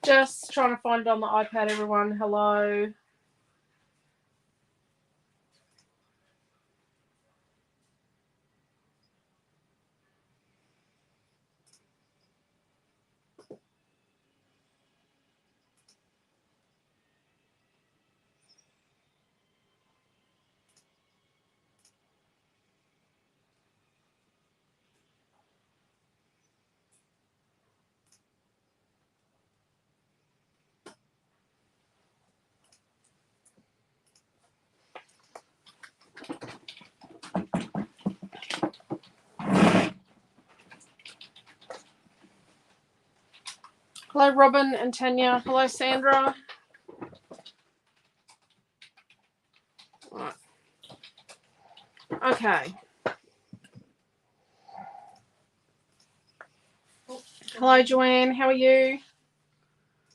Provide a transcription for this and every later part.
Just trying to find it on the iPad, everyone. Hello. Hello, Robin and Tanya. Hello, Sandra. Right. Okay. Hello, Joanne. How are you?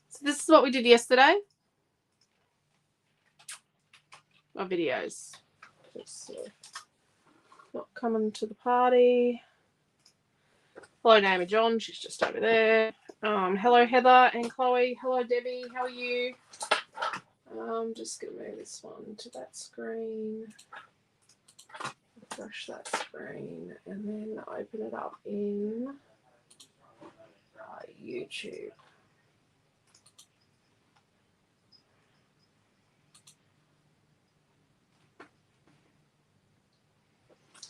So this is what we did yesterday. My videos. Just not coming to the party. Hello, Naomi John. She's just over there. Hello, Heather and Chloe. Hello, Debbie. How are you? I'm just going to move this one to that screen. Refresh that screen. And then open it up in YouTube.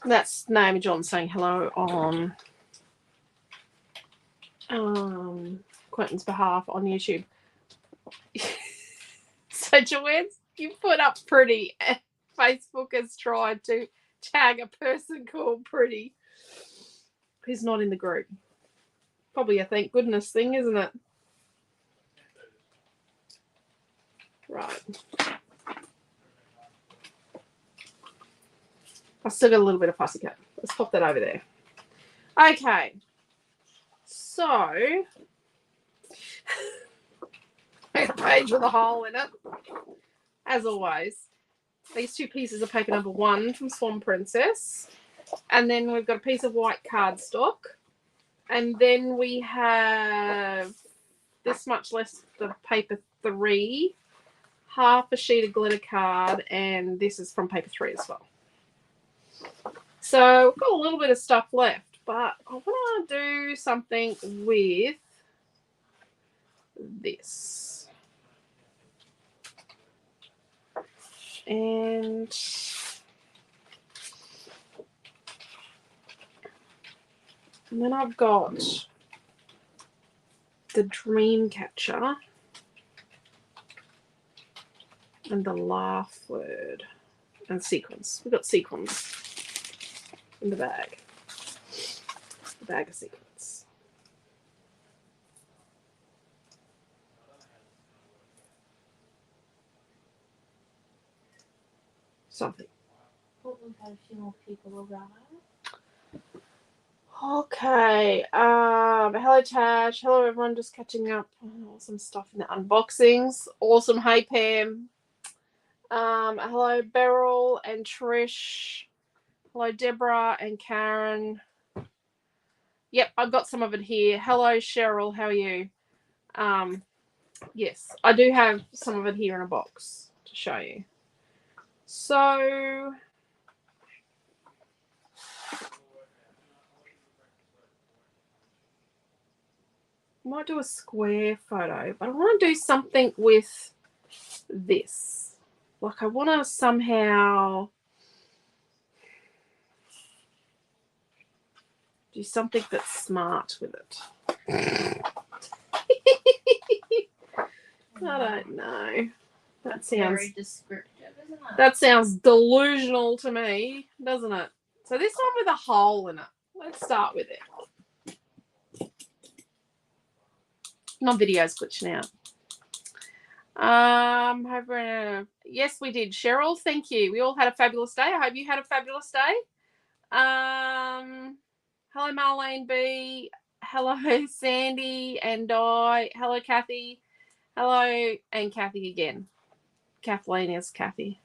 That's Naomi John saying hello on Quentin's behalf on YouTube. So Joanne, you put up Pretty, and Facebook has tried to tag a person called Pretty who's not in the group. Probably a thank goodness thing, isn't it? Right. I've still got a little bit of pussycat. Let's pop that over there. Okay. So, a page with a hole in it. As always. These two pieces of paper number 1 from Swan Princess. And then we've got a piece of white cardstock. And then we have this much less of paper 3, half a sheet of glitter card, and this is from paper 3 as well. So we've got a little bit of stuff left, but I want to do something with this. And then I've got the dream catcher and the laugh word and sequins. We've got sequins in the bag. The bag of sequins. Something. We've had a few more people arrive. Okay. Hello Tash. Hello everyone. Just catching up on awesome stuff in the unboxings. Awesome. Hey Pam. Hello Beryl and Trish. Hello Deborah and Karen. Yep, I've got some of it here. Hello Cheryl. How are you? Yes, I do have some of it here in a box to show you. So I might do a square photo, but I want to do something with this. Like I want to somehow do something that's smart with it. I don't know. That sounds very descriptive, isn't it? That sounds delusional to me, doesn't it? So this one with a hole in it. Let's start with it. My video's glitching out. Yes, we did. Cheryl, thank you. We all had a fabulous day. I hope you had a fabulous day. Hello, Marlene B. Hello, Sandy and Di. Hello, Kathy. Hello, and Kathy again. Kathleen is Kathy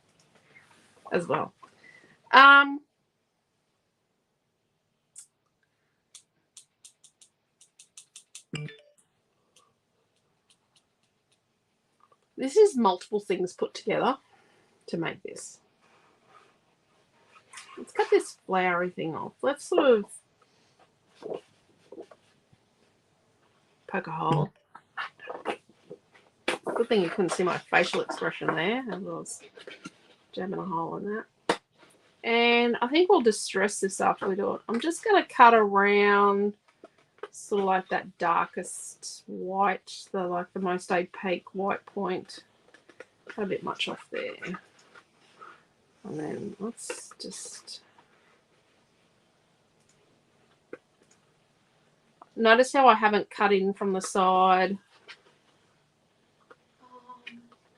as well. This is multiple things put together to make this. Let's cut this flowery thing off. Let's sort of poke a hole. Good thing you couldn't see my facial expression there as I was jabbing a hole in that. And I think we'll distress this after we do it. I'm just going to cut around sort of like that darkest white, the most opaque white point. Got a bit much off there. And then let's just notice how I haven't cut in from the side.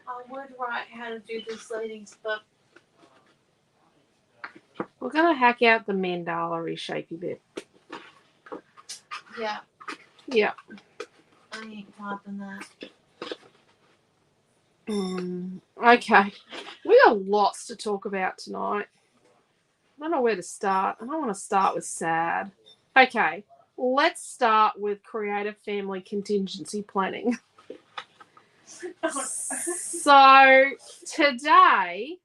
I would write how to do this ladies, but We're going to hack out the mandala-y shapey bit. yeah, Yeah. I ain't typing that. Okay. We got lots to talk about tonight. I don't know where to start. I don't want to start with sad. Okay. Let's start with creative family contingency planning. So today,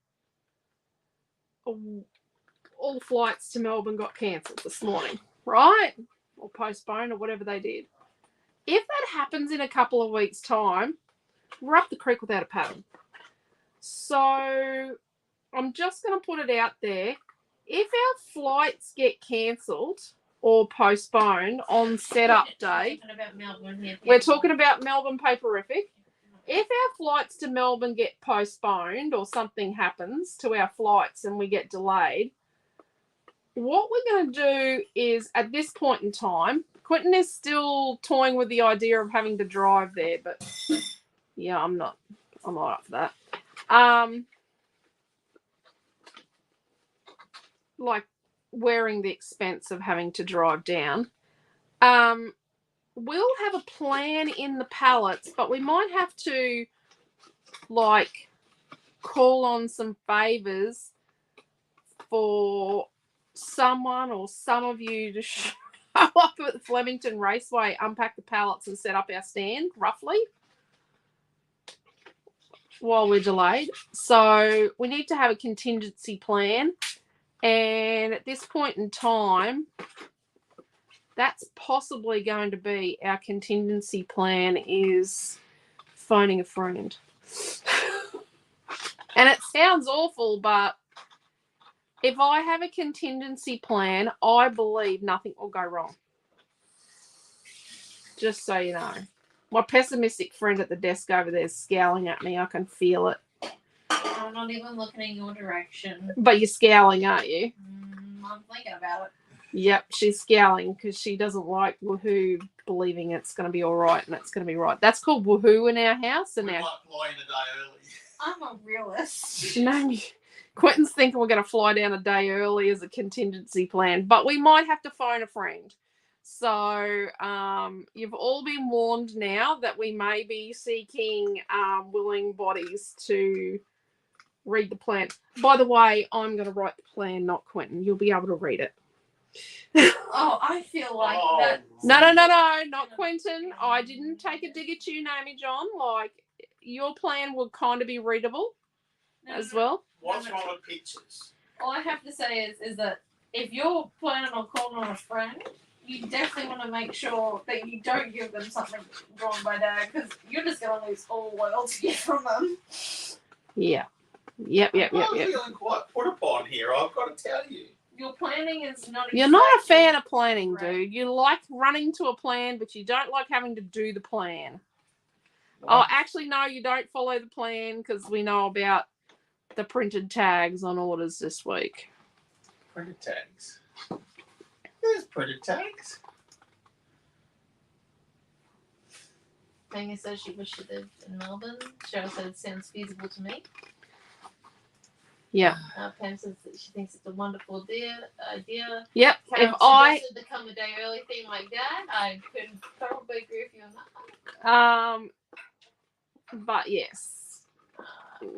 all flights to Melbourne got cancelled this morning, right? Or postponed or whatever they did. If that happens in a couple of weeks' time, we're up the creek without a paddle. So I'm just going to put it out there. If our flights get cancelled or postponed on setup day, we're talking about Melbourne Paperific. If our flights to Melbourne get postponed or something happens to our flights and we get delayed, what we're going to do is, at this point in time, Quentin is still toying with the idea of having to drive there, but yeah, I'm not up for that. Like wearing the expense of having to drive down. We'll have a plan in the pallets, but we might have to like call on some favors for someone or some of you to show up at Flemington Raceway, unpack the pallets and set up our stand roughly while we're delayed. So we need to have a contingency plan, and at this point in time, that's possibly going to be our contingency plan, is phoning a friend. And it sounds awful, but if I have a contingency plan, I believe nothing will go wrong. Just so you know. My pessimistic friend at the desk over there is scowling at me. I can feel it. I'm not even looking in your direction. But you're scowling, aren't you? I'm thinking about it. Yep, she's scowling because she doesn't like woohoo believing it's going to be all right and it's going to be right. That's called woohoo in our house. And we might fly in a day early. I'm a realist. No, Quentin's thinking we're going to fly down a day early as a contingency plan, but we might have to phone a friend. So you've all been warned now that we may be seeking willing bodies to read the plan. By the way, I'm going to write the plan, not Quentin. You'll be able to read it. Oh, I feel like that. No, not Quentin. I didn't take a dig at you, Naomi John. Like, your plan will kind of be readable as well. What's wrong with pictures? All I have to say is that if you're planning on calling on a friend, you definitely want to make sure that you don't give them something drawn by Dad, because you're just going to lose all loyalty from them. Yeah. Yep. I'm feeling quite put upon here, I've got to tell you. Your planning is not exactly... You're not a fan of planning, dude. You like running to a plan, but you don't like having to do the plan. What? Oh, actually, no, you don't follow the plan because we know about the printed tags on orders this week. Printed tags? There's printed tags. Tanya says she wished she lived in Melbourne. Cheryl said it sounds feasible to me. Yeah. Pam says that she thinks it's a wonderful idea. Yep. Carol if I suggested to come a day early thing like that, I could probably agree with you on that. But yes,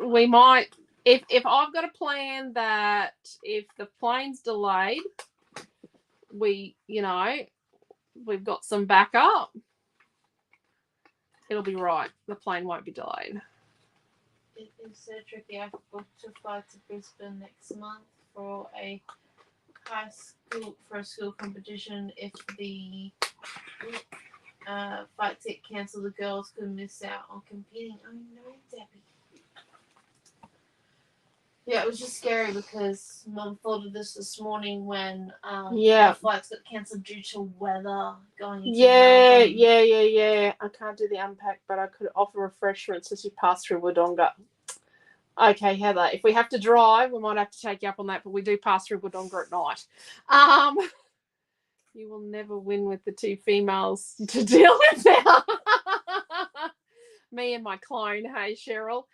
we might. If I've got a plan that if the plane's delayed, we've got some backup. It'll be right. The plane won't be delayed. It is so tricky. I've booked to fly to Brisbane next month for a school competition. If the flights get cancelled, the girls could miss out on competing. Oh no, Debbie. Yeah, it was just scary because Mum thought of this morning when the flights got cancelled due to weather going into Melbourne. Yeah. I can't do the unpack, but I could offer refreshments as you pass through Wodonga. Okay, Heather, if we have to drive, we might have to take you up on that, but we do pass through Wodonga at night. You will never win with the two females to deal with now. Me and my clone, hey, Cheryl.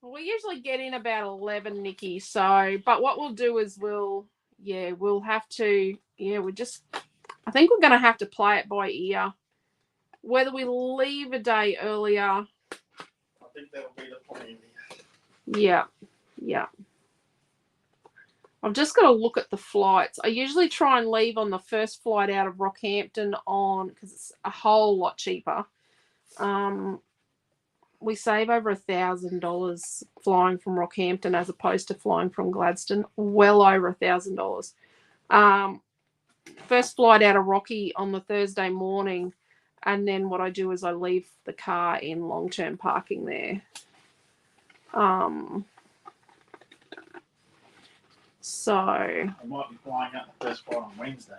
We usually get in about 11, Nikki. So, but what we'll do is we'll have to, I think we're going to have to play it by ear. Whether we leave a day earlier. I think that'll be the plan. Yeah. I've just got to look at the flights. I usually try and leave on the first flight out of Rockhampton because it's a whole lot cheaper. We save over $1,000 flying from Rockhampton as opposed to flying from Gladstone. Well over $1,000. First flight out of Rocky on the Thursday morning, and then what I do is I leave the car in long-term parking there. So I might be flying out the first flight on Wednesday.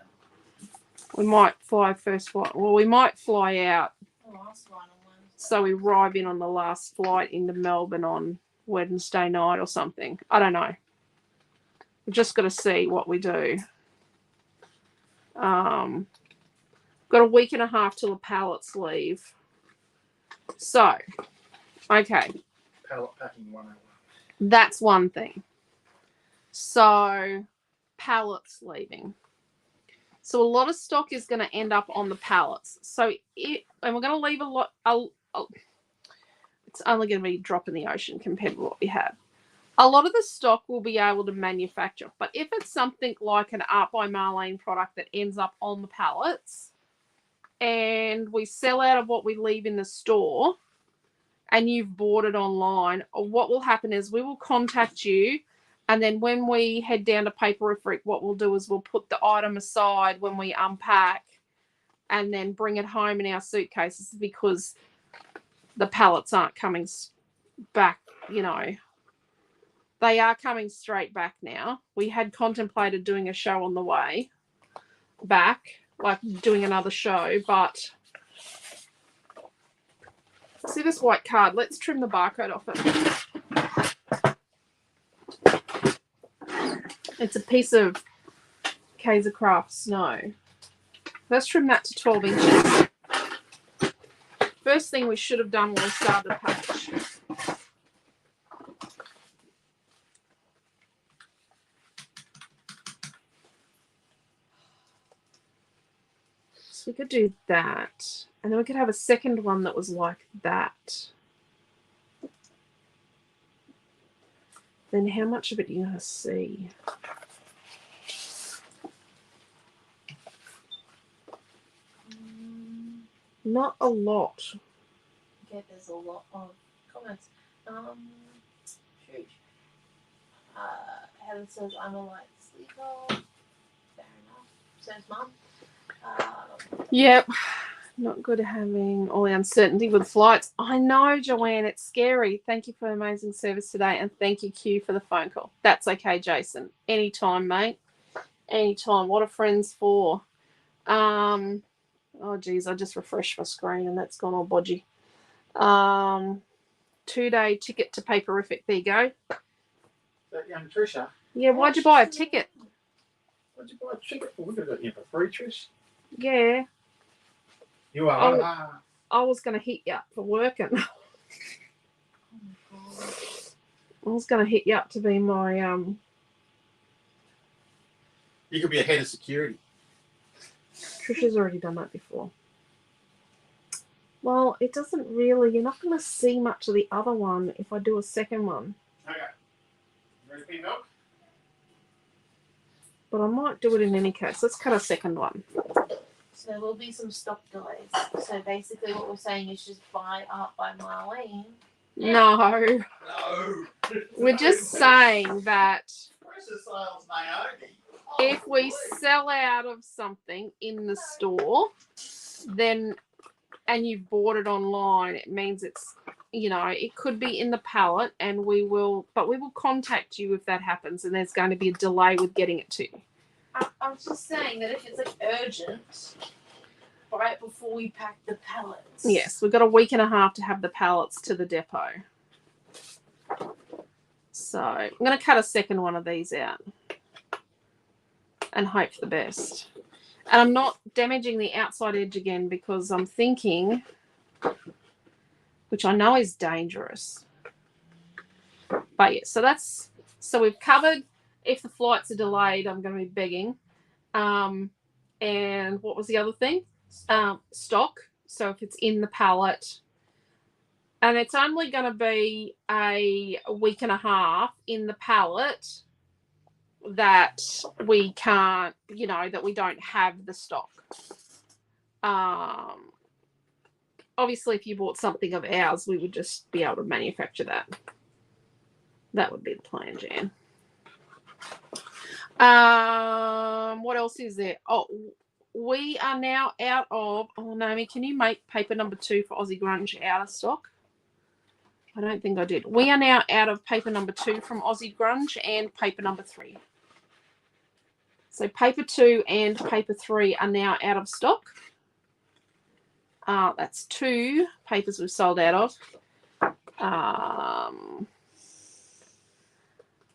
We might fly first flight. Well, we might fly out. The last one on Wednesday. So we arrive in on the last flight into Melbourne on Wednesday night or something. I don't know. We've just got to see what we do. Got a week and a half till the pallets leave. So, okay. Pallet packing 101. That's one thing. So, pallets leaving. So a lot of stock is going to end up on the pallets. And we're going to leave a lot. It's only going to be a drop in the ocean compared to what we have. A lot of the stock we'll be able to manufacture. But if it's something like an Art by Marlene product that ends up on the pallets and we sell out of what we leave in the store and you've bought it online, what will happen is we will contact you. And then when we head down to Paperific, what we'll do is we'll put the item aside when we unpack and then bring it home in our suitcases because the pallets aren't coming back, They are coming straight back now. We had contemplated doing a show on the way back, like doing another show, but see this white card? Let's trim the barcode off it. It's a piece of Kaiser Craft Snow. Let's trim that to 12 inches. First thing we should have done when we started the package. So we could do that. And then we could have a second one that was like that. Then how much of it are you going to see? Not a lot. Okay, there's a lot of comments. Shoot. Heather says, I'm a light sleeper. Fair enough. Says Mum. Yep. Not good having all the uncertainty with flights. I know, Joanne, it's scary. Thank you for amazing service today. And thank you, Q, for the phone call. That's okay, Jason. Anytime, mate. Anytime. What are friends for? Oh, geez, I just refreshed my screen and that's gone all bodgy. 2-day ticket to Paperific. There you go. That young Trisha. Yeah, why'd you buy a ticket? What'd you buy a ticket for? We could have got you for free, Trish. Yeah. You are. I was going to hit you up for working. I was going to hit you up to be my... You could be a head of security. Trisha's already done that before. Well, it doesn't really... You're not going to see much of the other one if I do a second one. Okay. Ready for your milk? But I might do it in any case. Let's cut a second one. So there will be some stock delays. So basically what we're saying is just buy Art by Marlene No. No. We're just saying that Precious sales, Naomi. if we sell out of something in the store, then and you've bought it online, it means it's, you know, it could be in the pallet, and we will contact you if that happens, and there's going to be a delay with getting it to you. I'm just saying that if it's like urgent, right before we pack the pallets. Yes, we've got a week and a half to have the pallets to the depot. So I'm going to cut a second one of these out and hope for the best. And I'm not damaging the outside edge again because I'm thinking, which I know is dangerous. But yeah, so we've covered if the flights are delayed, I'm going to be begging. And what was the other thing? Stock. So if it's in the pallet, and it's only going to be a week and a half in the pallet, that we can't, you know, that we don't have the stock. Obviously, if you bought something of ours, we would just be able to manufacture that. That would be the plan, Jan. What else is there? Oh, we are now out of. Oh, Naomi, can you make paper number 2 for Aussie Grunge out of stock? I don't think I did. We are now out of paper number 2 from Aussie Grunge and paper number 3. So paper 2 and paper 3 are now out of stock. That's 2 papers we've sold out of.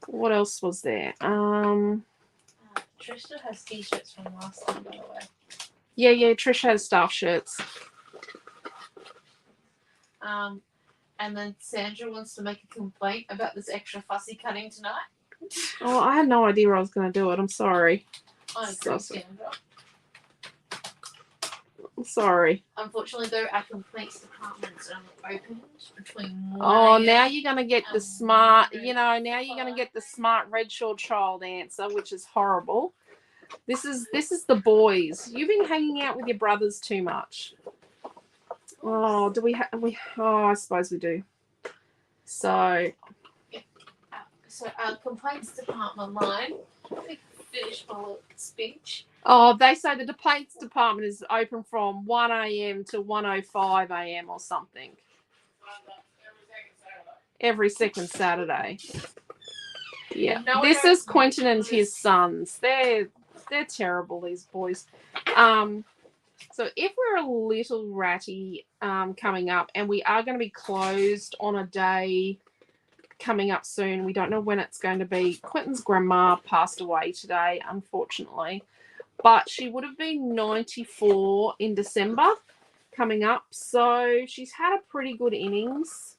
What else was there? Trisha has t-shirts from last time, by the way. Yeah, Trish has staff shirts. And then Sandra wants to make a complaint about this extra fussy cutting tonight. Oh, I had no idea I was going to do it. I'm sorry. I agree, Sandra. I'm sorry. Unfortunately, though, our complaints department's opened between 1 Oh, now you're going to get the smart, you know, now you're going to get the smart Redshaw child answer, which is horrible. This is the boys. You've been hanging out with your brothers too much. Oh, do we have, oh, I suppose we do. So our complaints department line, let me finish my little speech. oh, they say the complaints department is open from 1 a.m. to 1:05 a.m. or something. Every second Saturday. Yeah. No, this is Quentin and his sons. They're terrible, these boys. So if we're a little ratty coming up, and we are going to be closed on a day coming up soon, we don't know when it's going to be. Quentin's grandma passed away today, unfortunately, but she would have been 94 in December coming up, so she's had a pretty good innings.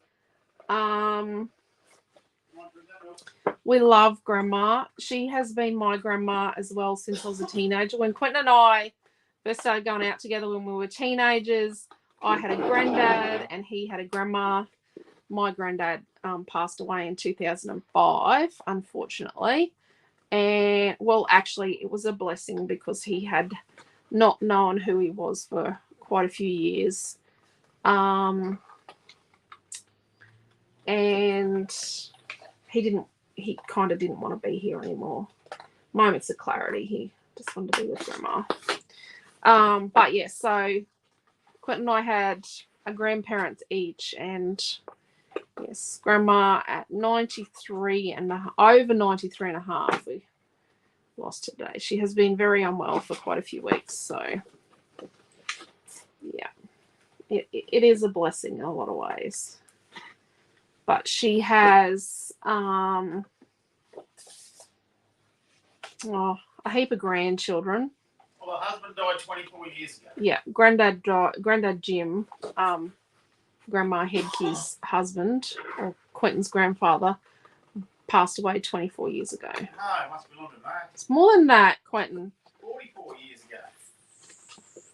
We love grandma. She has been my grandma as well since I was a teenager. When Quentin and I first started going out together when we were teenagers, I had a granddad and he had a grandma. My granddad passed away in 2005, unfortunately. And, well, actually, it was a blessing because he had not known who he was for quite a few years. And he kind of didn't want to be here anymore. Moments of clarity. He just wanted to be with grandma. But yeah, so Quentin and I had a grandparents each, and yes, grandma at 93 and over 93 and a half. We lost today. She has been very unwell for quite a few weeks, so yeah, it is a blessing in a lot of ways. But she has a heap of grandchildren. Well, her husband died 24 years ago. Yeah, Granddad Jim, Grandma Headkey's husband, or Quentin's grandfather, passed away 24 years ago. No, it must be longer than that. It's more than that, Quentin. 44 years ago.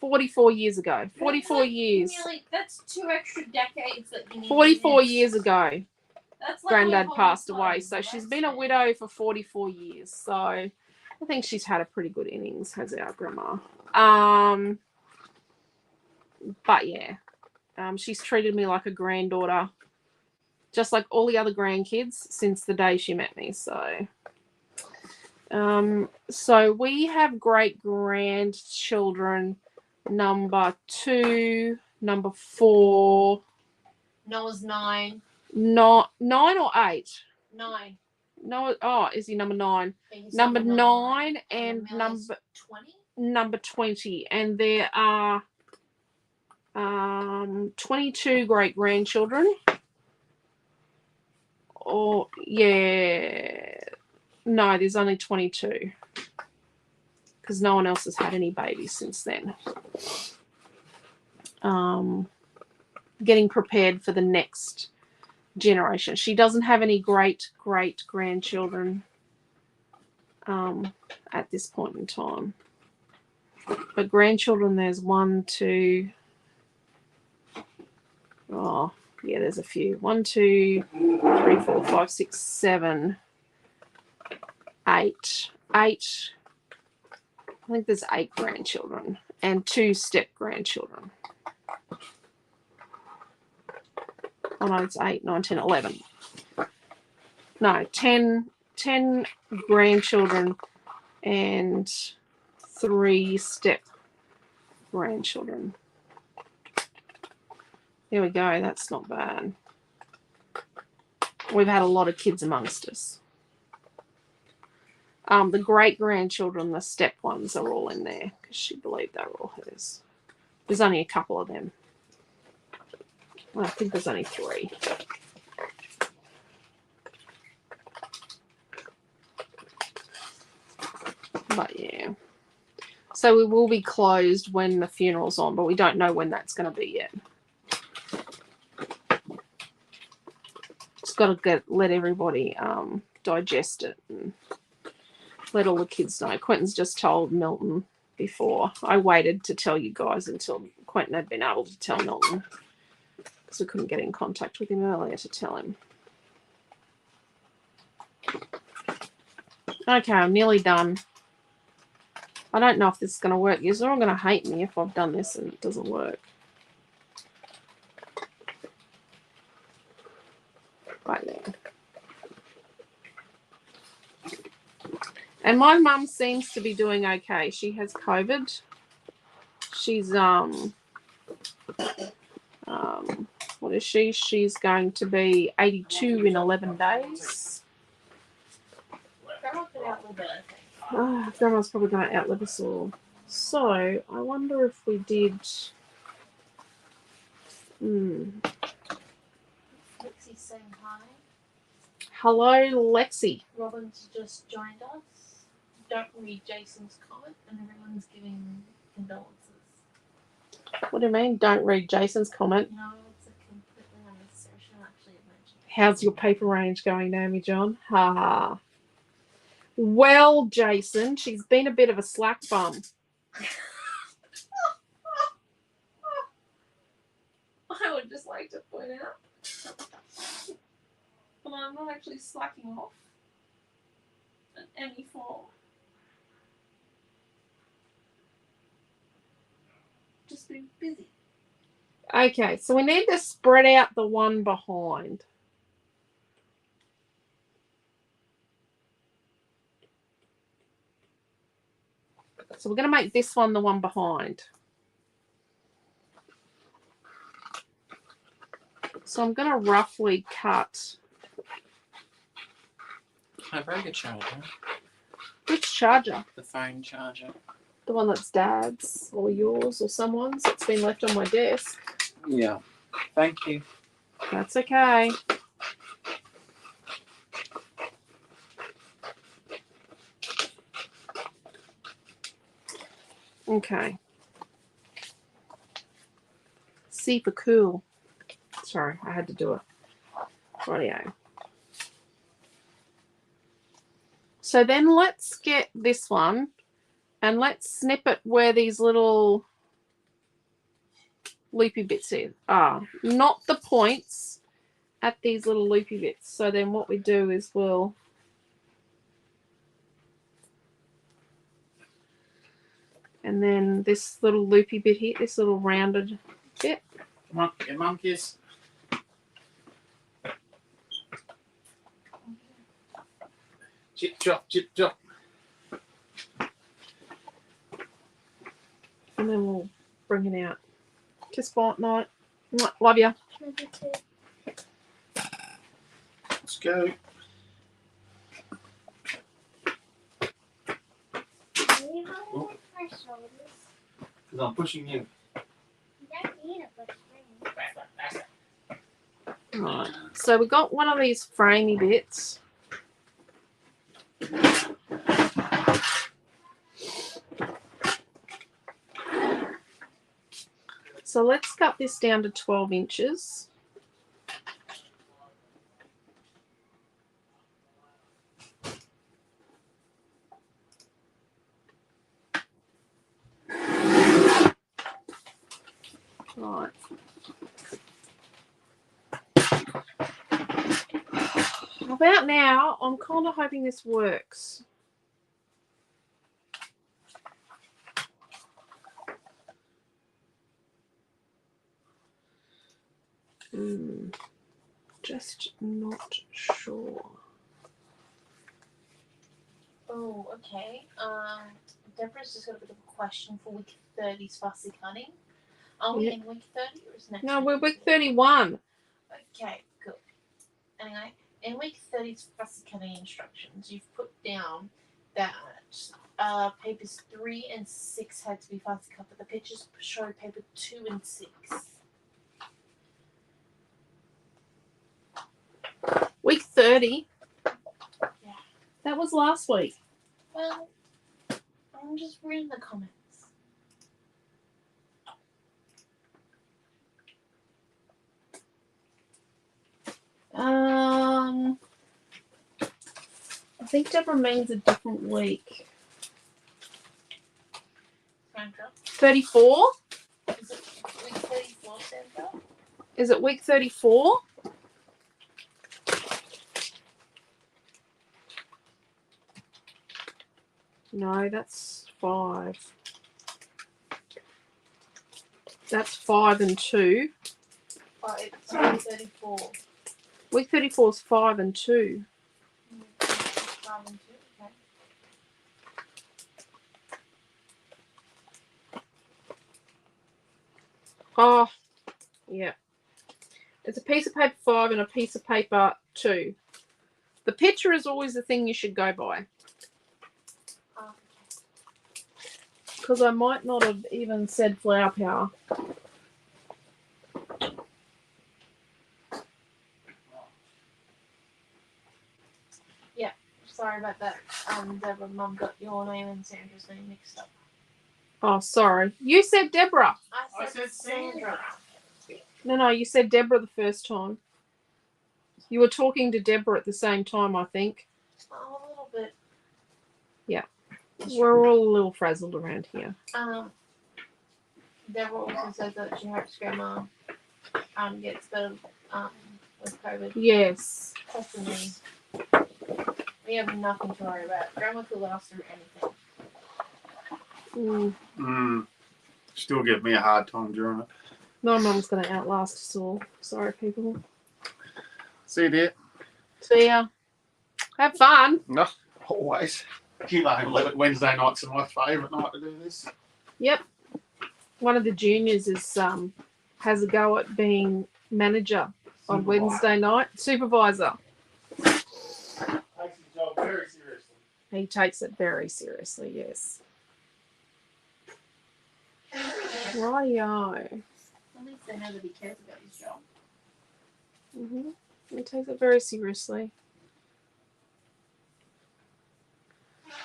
44 years ago. 44 years. That's 2 extra decades that you need. 44 years ago, that's like Granddad passed away. So she's been a widow for 44 years. So I think she's had a pretty good innings, has our grandma. But yeah, she's treated me like a granddaughter just like all the other grandkids since the day she met me. So so we have great grandchildren number 2, number 4. Noah's 9. Not 9 or 8. 9. No, oh, is he number 9? He's Number 9 and Amelia's number 20. number 20, and there are 22 great grandchildren. Or yeah, no, there's only 22 because no one else has had any babies since then. Getting prepared for the next generation. She doesn't have any great grandchildren at this point in time. But grandchildren, there's 1, 2. Oh, yeah, there's a few. 1, 2, 3, 4, 5, 6, 7, 8. 8. I think there's 8 grandchildren and 2 step grandchildren. Oh no, it's 8, 9, 10, 11. No, 10 grandchildren and 3 step grandchildren. There we go. That's not bad. We've had a lot of kids amongst us. The great-grandchildren, the step ones, are all in there because she believed they were all hers. There's only a couple of them. Well, I think there's only 3. But yeah. So we will be closed when the funeral's on, but we don't know when that's going to be yet. Just got to let everybody digest it and let all the kids know. Quentin's just told Milton before. I waited to tell you guys until Quentin had been able to tell Milton because we couldn't get in contact with him earlier to tell him. Okay, I'm nearly done. I don't know if this is going to work. You're all going to hate me if I've done this and it doesn't work. Right there. And my mum seems to be doing okay. She has COVID. She's what is she? She's going to be 82 in 11 days. Grandma could outlive it, I think. Grandma's probably going to outlive us all. So I wonder if we did. Lexi's saying hi. Hello, Lexi. Robin's just joined us. Don't read Jason's comment, and everyone's giving condolences. What do you mean? Don't read Jason's comment. No, it's a completely unnecessary. She actually mentioned it. How's your paper range going, Naomi John? Ha ha. Well, Jason, she's been a bit of a slack bum. I would just like to point out but I'm not actually slacking off in any form. Just being busy. Okay, so we need to spread out the one behind. So we're going to make this one the one behind. So I'm going to roughly cut. I broke a charger. Which charger? The phone charger. The one that's Dad's or yours or someone's that's been left on my desk. Yeah. Thank you. That's okay. Okay. Super cool. Sorry, I had to do it. Rightio. So then let's get this one and let's snip it where these little loopy bits are. Not the points, at these little loopy bits. So then what we do is we'll and then this little loopy bit here, this little rounded bit. Come on, get mum kiss. Chip chop, chip chop. And then we'll bring it out. Kiss bite night. Love ya. Let's go. Because I'm pushing you. Right. So we got one of these framey bits. So let's cut this down to 12 inches. Right. About now, I'm kind of hoping this works. Just not sure. Oh, okay. Deborah's just got a bit of a question for week 30's fussy cutting. Are we in week 30 or is next No, week? we're week 31. Okay, good. Anyway, in week 30's fussy cutting instructions, you've put down that papers 3 and 6 had to be fussy cut, but the pictures show paper 2 and 6. Week 30? Yeah. That was last week. Well, I'm just reading the comments. I think Deborah means a different week. 34? Is it week 34, Sandra? Is it week 34? No, that's 5. That's 5 and 2. Oh, it's week 34. Week 34 is 5 and 2. 5 and 2, okay. Oh, yeah. It's a piece of paper 5 and a piece of paper 2. The picture is always the thing you should go by. Oh, Because I might not have even said flower power. sorry about that. Deborah, Mum got your name and Sandra's name mixed up. Oh, sorry. You said Deborah. I said Sandra. No, you said Deborah the first time. You were talking to Deborah at the same time, I think. Oh, a little bit. We're all a little frazzled around here. Deborah also says that she hopes Grandma gets better with COVID. Yes. Possibly. We have nothing to worry about. Grandma could last through anything. Still give me a hard time during it. My mum's going to outlast us all. Sorry, people. See you, dear. See ya. Have fun. No, always. You know, Wednesday nights are my favourite night to do this. Yep. One of the juniors is has a go at being manager on Wednesday night. Supervisor. Takes his job very seriously. He takes it very seriously, yes. Rightio. At least they know that he cares about his job. He takes it very seriously.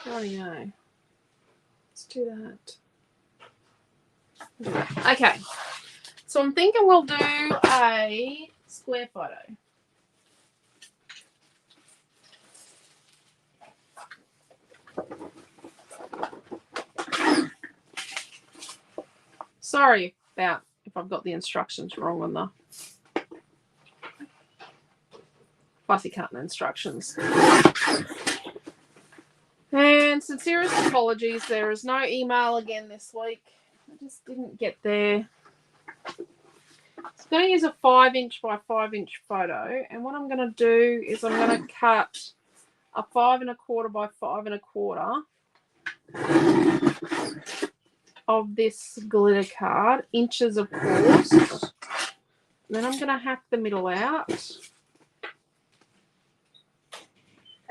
Rightio. Let's do that. Okay. So I'm thinking we'll do a square photo. Sorry about if I've got the instructions wrong on the fussy cutting instructions. And sincerest apologies, there is no email again this week. I just didn't get there. I'm going to use a 5-inch by 5-inch photo, and what I'm going to do is I'm going to cut a 5 1/4 by 5 1/4 of this glitter card, inches of course. Then I'm going to hack the middle out.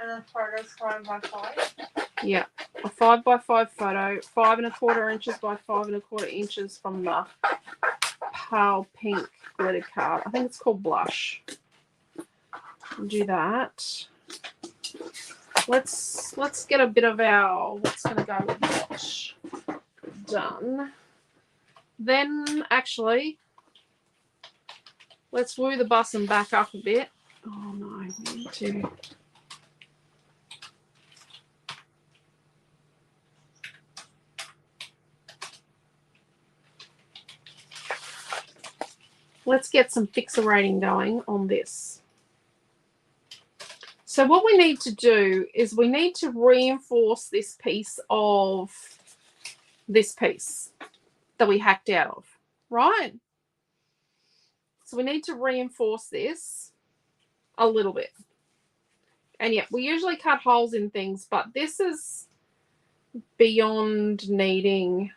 And the photo's 5 by 5. Yeah, a 5 by 5 photo, 5 1/4 inches by 5 1/4 inches from the pale pink glitter card. I think it's called Blush. Do that. Let's get a bit of our what's going to go with Blush done. Then actually, let's woo the bus and back up a bit. Oh no, we need to. Let's get some fixating going on this. So what we need to do is we need to reinforce this piece of this piece that we hacked out of, right? So we need to reinforce this a little bit. And yeah, we usually cut holes in things, but this is beyond needing,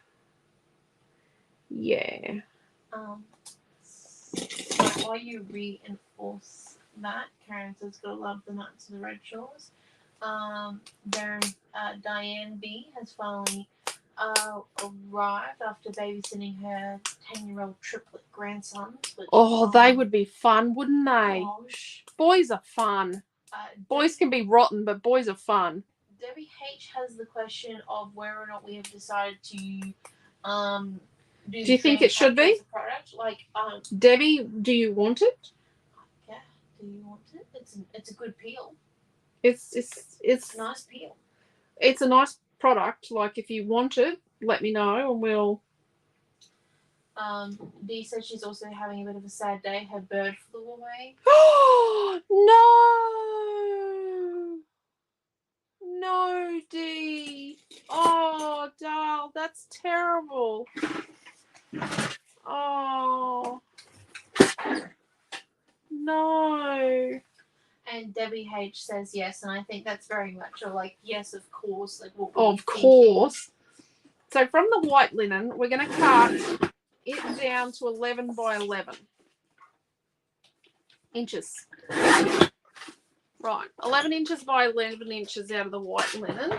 While you reinforce that, Karen says, "Gotta love the nuts and the Redshaws." Diane B has finally arrived after babysitting her 10-year-old triplet grandsons. oh, they would be fun, wouldn't they? Gosh. Boys are fun. Boys can be rotten, but boys are fun. Debbie H has the question of whether or not we have decided to do you think it should be? Product? Like, Debbie, do you want it? yeah, do you want it? It's a good peel. It's It's a nice peel. It's a nice product. Like, if you want it, let me know and we'll. Dee says she's also having a bit of a sad day. Her bird flew away. No, Dee. Oh, Dal, that's terrible. Oh, no. And Debbie H says yes, and I think that's very much a like yes, of course. Like, what Of course. So from the white linen, we're going to cut it down to 11 by 11 inches. Right, 11 inches by 11 inches out of the white linen.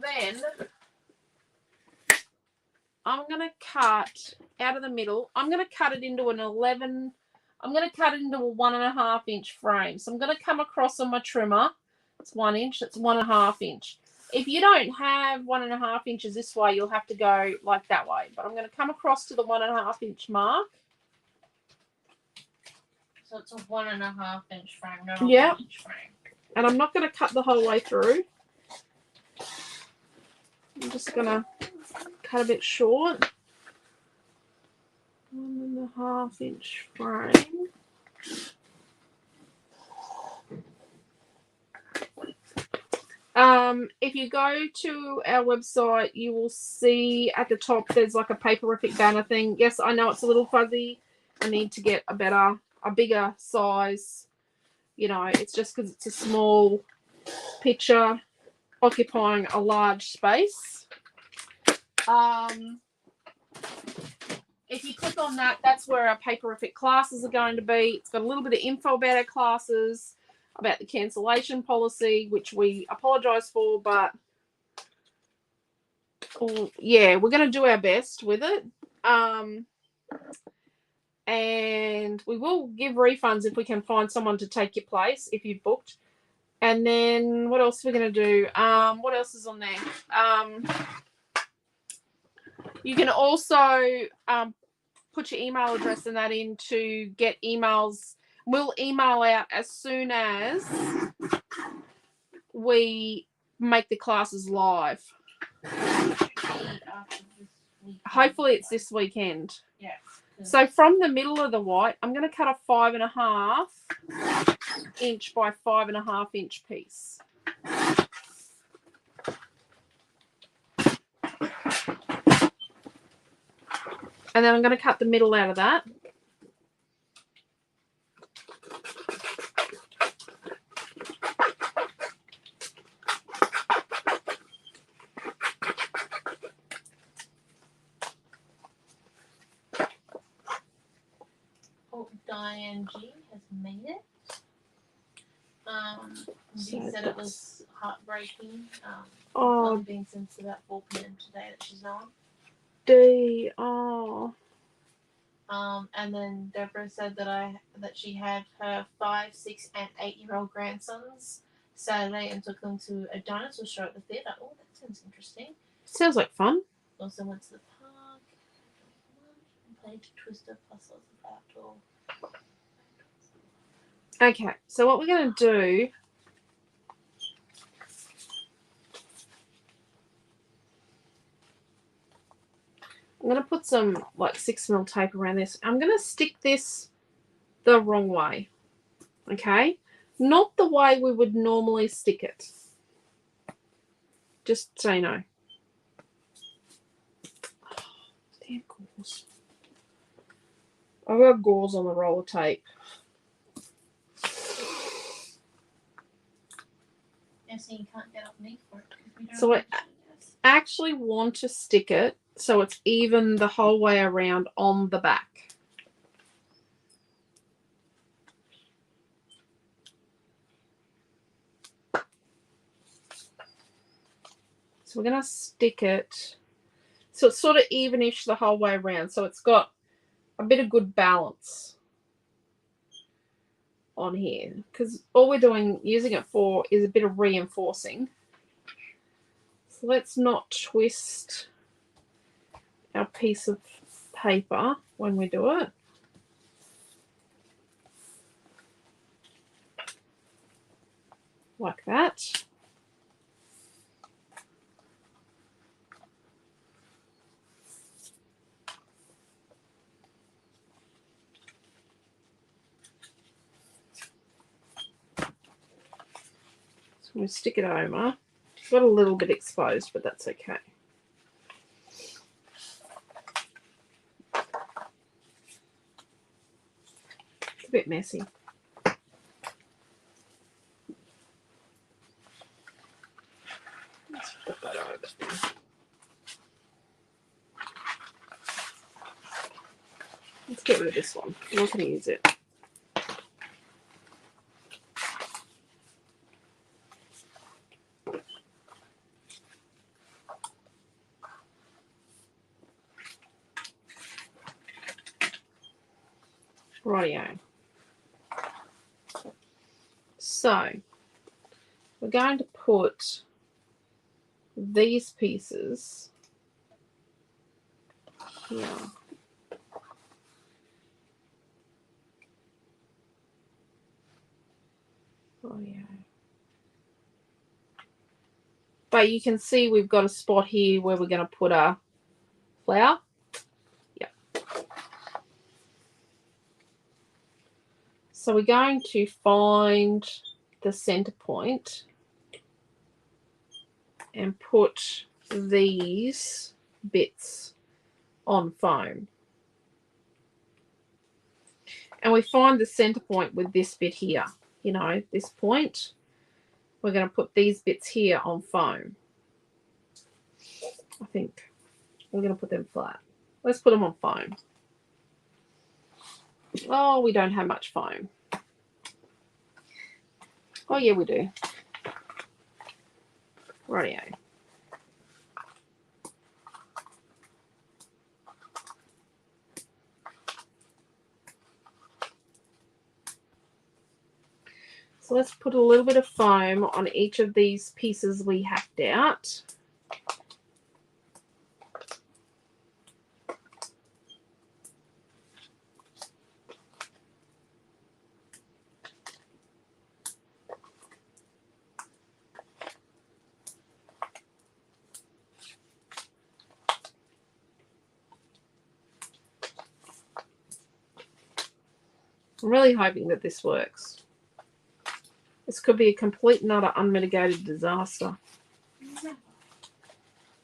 Then I'm going to cut out of the middle. I'm going to cut it into an 11. I'm going to cut it into a 1.5 inch frame. So I'm going to come across on my trimmer. It's 1 inch. It's 1.5 inch. If you don't have 1.5 inches this way, you'll have to go like that way. But I'm going to come across to the 1.5 inch mark. So it's a 1.5 inch frame, not a 1 inch frame. And I'm not going to cut the whole way through. I'm just going to cut a bit short. 1.5 inch frame. If you go to our website, you will see at the top there's like a paperific banner thing. Yes, I know it's a little fuzzy. I need to get a bigger size. You know, it's just because it's a small picture occupying a large space. If you click on that, that's where our paperific classes are going to be. It's got a little bit of info about our classes, about the cancellation policy, which we apologise for, but yeah, we're going to do our best with it. And we will give refunds if we can find someone to take your place if you've booked. And then what else are we going to do? What else is on there? You can also put your email address and that in to get emails. We'll email out as soon as we make the classes live. Hopefully it's this weekend. Yeah. So from the middle of the white, I'm going to cut a 5.5 inch by 5.5 inch piece. And then I'm going to cut the middle out of that. Diane G has made it. She So said it was heartbreaking. Oh, Only been since about 4 p.m. today that she's on. D. Oh. And then Deborah said that she had her 5, 6, and 8-year-old grandsons Saturday and took them to a dinosaur show at the theatre. Oh, that sounds interesting. Sounds like fun. Also went to the park and played Twister plus lots of outdoor. Okay, so what we're going to do, I'm going to put some like 6mm tape around this. I'm going to stick this the wrong way. Okay? Not the way we would normally stick it. Just so you know. Damn gauze. I've got gauze on the roller tape. Yeah, so you can't get underneath for it. We don't So have I to, yes. actually want to stick it so it's even the whole way around on the back. So we're going to stick it so it's sort of evenish the whole way around. So it's got a bit of good balance on here. Because all we're using it for is a bit of reinforcing. So let's not twist our piece of paper when we do it. Like that. So we stick it over. It's got a little bit exposed, but that's okay. It's a bit messy. Let's flip that over. Let's get rid of this one. I'm not going to use it. Rightio. So we're going to put these pieces here. Rightio. But you can see we've got a spot here where we're going to put a flower. Yep. So we're going to find the center point and put these bits on foam. And we find the center point with this bit here, you know, this point. We're going to put these bits here on foam. I think we're going to put them flat. Let's put them on foam. Oh, we don't have much foam. Oh, yeah, we do. Rightio. So let's put a little bit of foam on each of these pieces we hacked out. I'm really hoping that this works. This could be a complete and utter unmitigated disaster. Never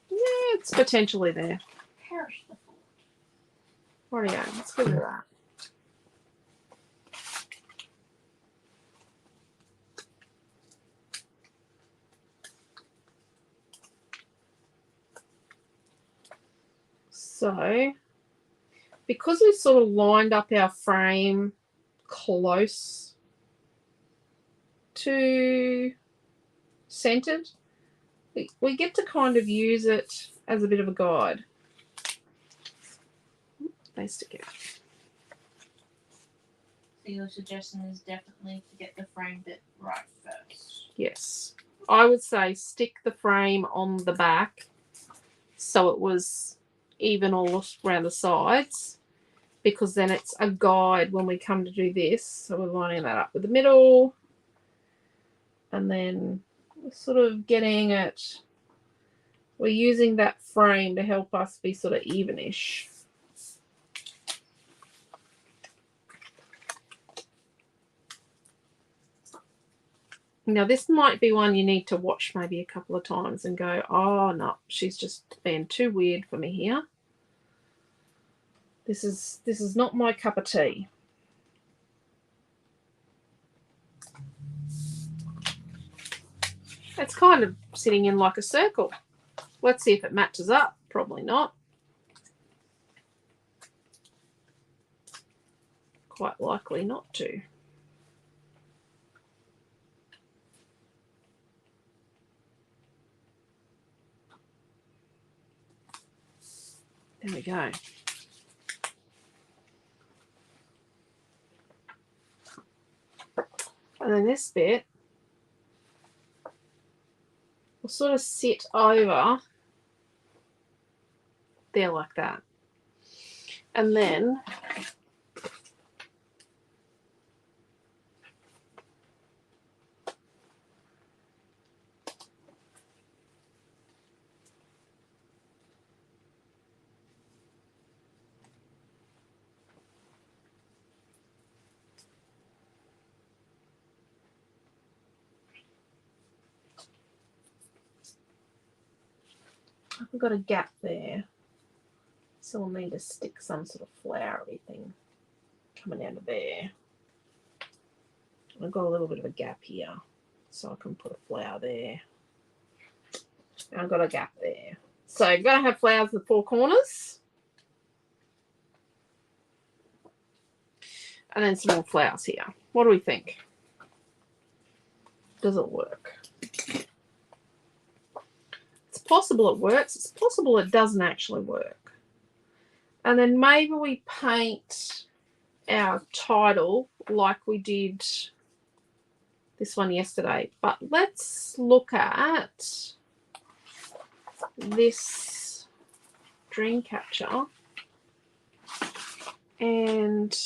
Yeah, it's potentially there. perish the thought. Rightio, let's get rid of that. So, because we've sort of lined up our frame close to centered, we get to kind of use it as a bit of a guide. They stick out. So your suggestion is definitely to get the frame bit right first. Yes. I would say stick the frame on the back so it was even all around the sides, because then it's a guide when we come to do this. So we're lining that up with the middle, and then we're sort of getting it, we're using that frame to help us be sort of evenish. Now this might be one you need to watch maybe a couple of times and go, oh no, she's just being too weird for me here. This is not my cup of tea. It's kind of sitting in like a circle. Let's see if it matches up. Probably not. Quite likely not to. There we go. And then this bit will sort of sit over there like that. And then I've got a gap there, so we'll need to stick some sort of flowery thing coming out of there. I've got a little bit of a gap here, so I can put a flower there. And I've got a gap there. So I'm going to have flowers at the four corners. And then some more flowers here. What do we think? Does it work? It's possible it works. It's possible it doesn't actually work. And then maybe we paint our title like we did this one yesterday. But let's look at this dream catcher and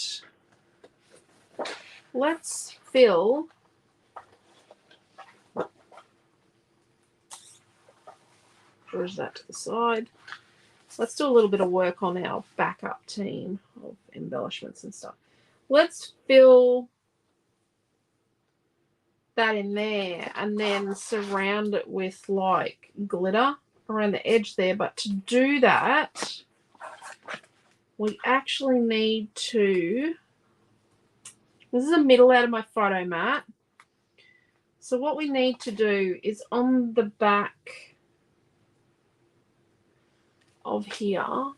let's fill push that to the side. Let's do a little bit of work on our backup team of embellishments and stuff. Let's fill that in there and then surround it with like glitter around the edge there. But to do that, we actually need to, this is a middle out of my photo mat. So what we need to do is on the back of here, on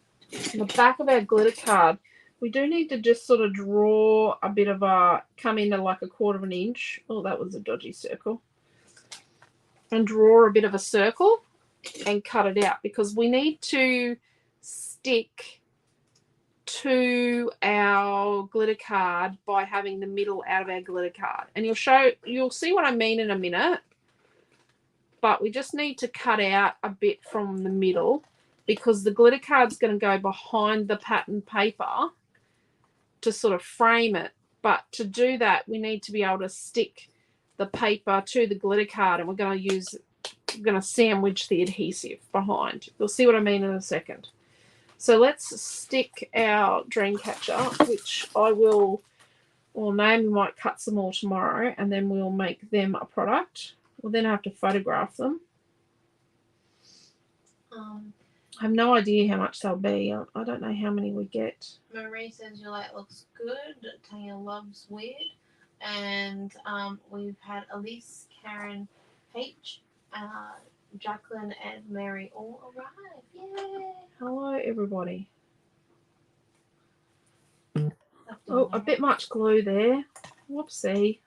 the back of our glitter card, we do need to just sort of draw a bit of a, come into like a 1/4 inch. Oh, that was a dodgy circle. And draw a bit of a circle and cut it out, because we need to stick to our glitter card by having the middle out of our glitter card. And you'll see what I mean in a minute. But we just need to cut out a bit from the middle, because the glitter card's going to go behind the pattern paper to sort of frame it. But to do that, we need to be able to stick the paper to the glitter card, and we're going to sandwich the adhesive behind. You'll see what I mean in a second. So let's stick our dream catcher, which I will, or Naomi might cut some more tomorrow, and then we'll make them a product. We'll then have to photograph them. I have no idea how much they'll be. I don't know how many we get. Marie says your light looks good. Tanya loves weird. And we've had Elise, Karen, H, Jacqueline, and Mary all arrive. Yay! Hello, everybody. Oh, a bit much glue there. Whoopsie.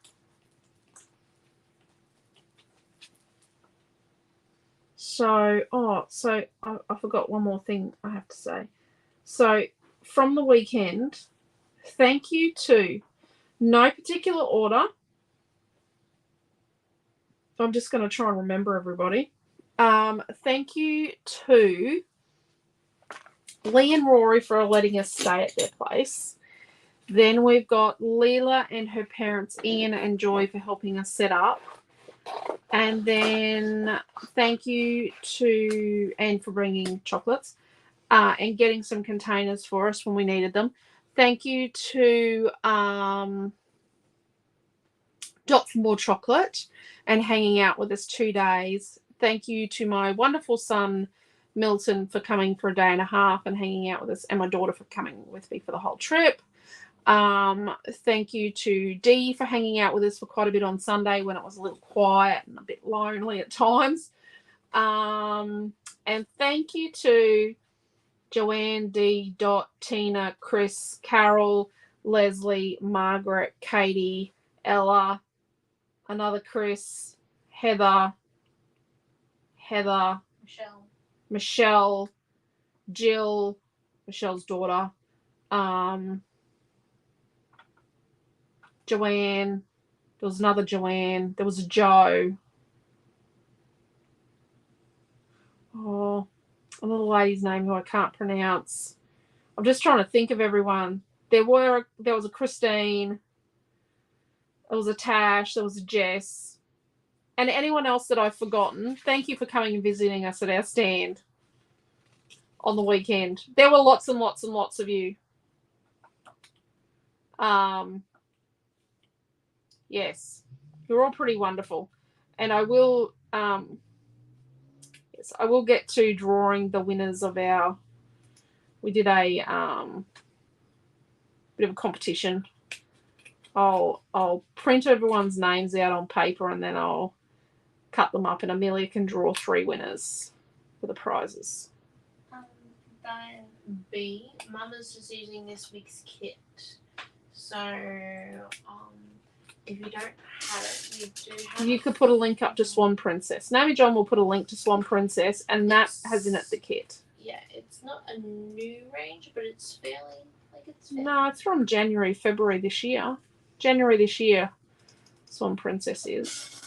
So, I forgot one more thing I have to say. So, from the weekend, thank you to no particular order. I'm just going to try and remember everybody. Thank you to Lee and Rory for letting us stay at their place. Then we've got Leela and her parents, Ian and Joy, for helping us set up. And then thank you to Anne for bringing chocolates and getting some containers for us when we needed them. Thank you to Dot for More Chocolate and hanging out with us 2 days. Thank you to my wonderful son, Milton, for coming for a day and a half and hanging out with us, and my daughter for coming with me for the whole trip. Thank you to Dee for hanging out with us for quite a bit on Sunday when it was a little quiet and a bit lonely at times. And thank you to Joanne, Dee, Dot, Tina, Chris, Carol, Leslie, Margaret, Katie, Ella, another Chris, Heather, Michelle, Jill, Michelle's daughter, Joanne, there was another Joanne, there was a Joe. Oh, a little lady's name who I can't pronounce. I'm just trying to think of everyone. There was a Christine, there was a Tash, there was a Jess, and anyone else that I've forgotten. Thank you for coming and visiting us at our stand on the weekend. There were lots and lots and lots of you. Yes, you're all pretty wonderful, and I will get to drawing the winners of our. We did a bit of a competition. I'll print everyone's names out on paper and then I'll cut them up, and Amelia can draw 3 winners for the prizes. Then B, Mama's just using this week's kit. So, if you don't have it, you do have You could put a link up to Swan Princess. Naomi John will put a link to Swan Princess, and that has in it the kit. Yeah, it's not a new range, but it's fairly. No, it's from February this year. January this year, Swan Princess is.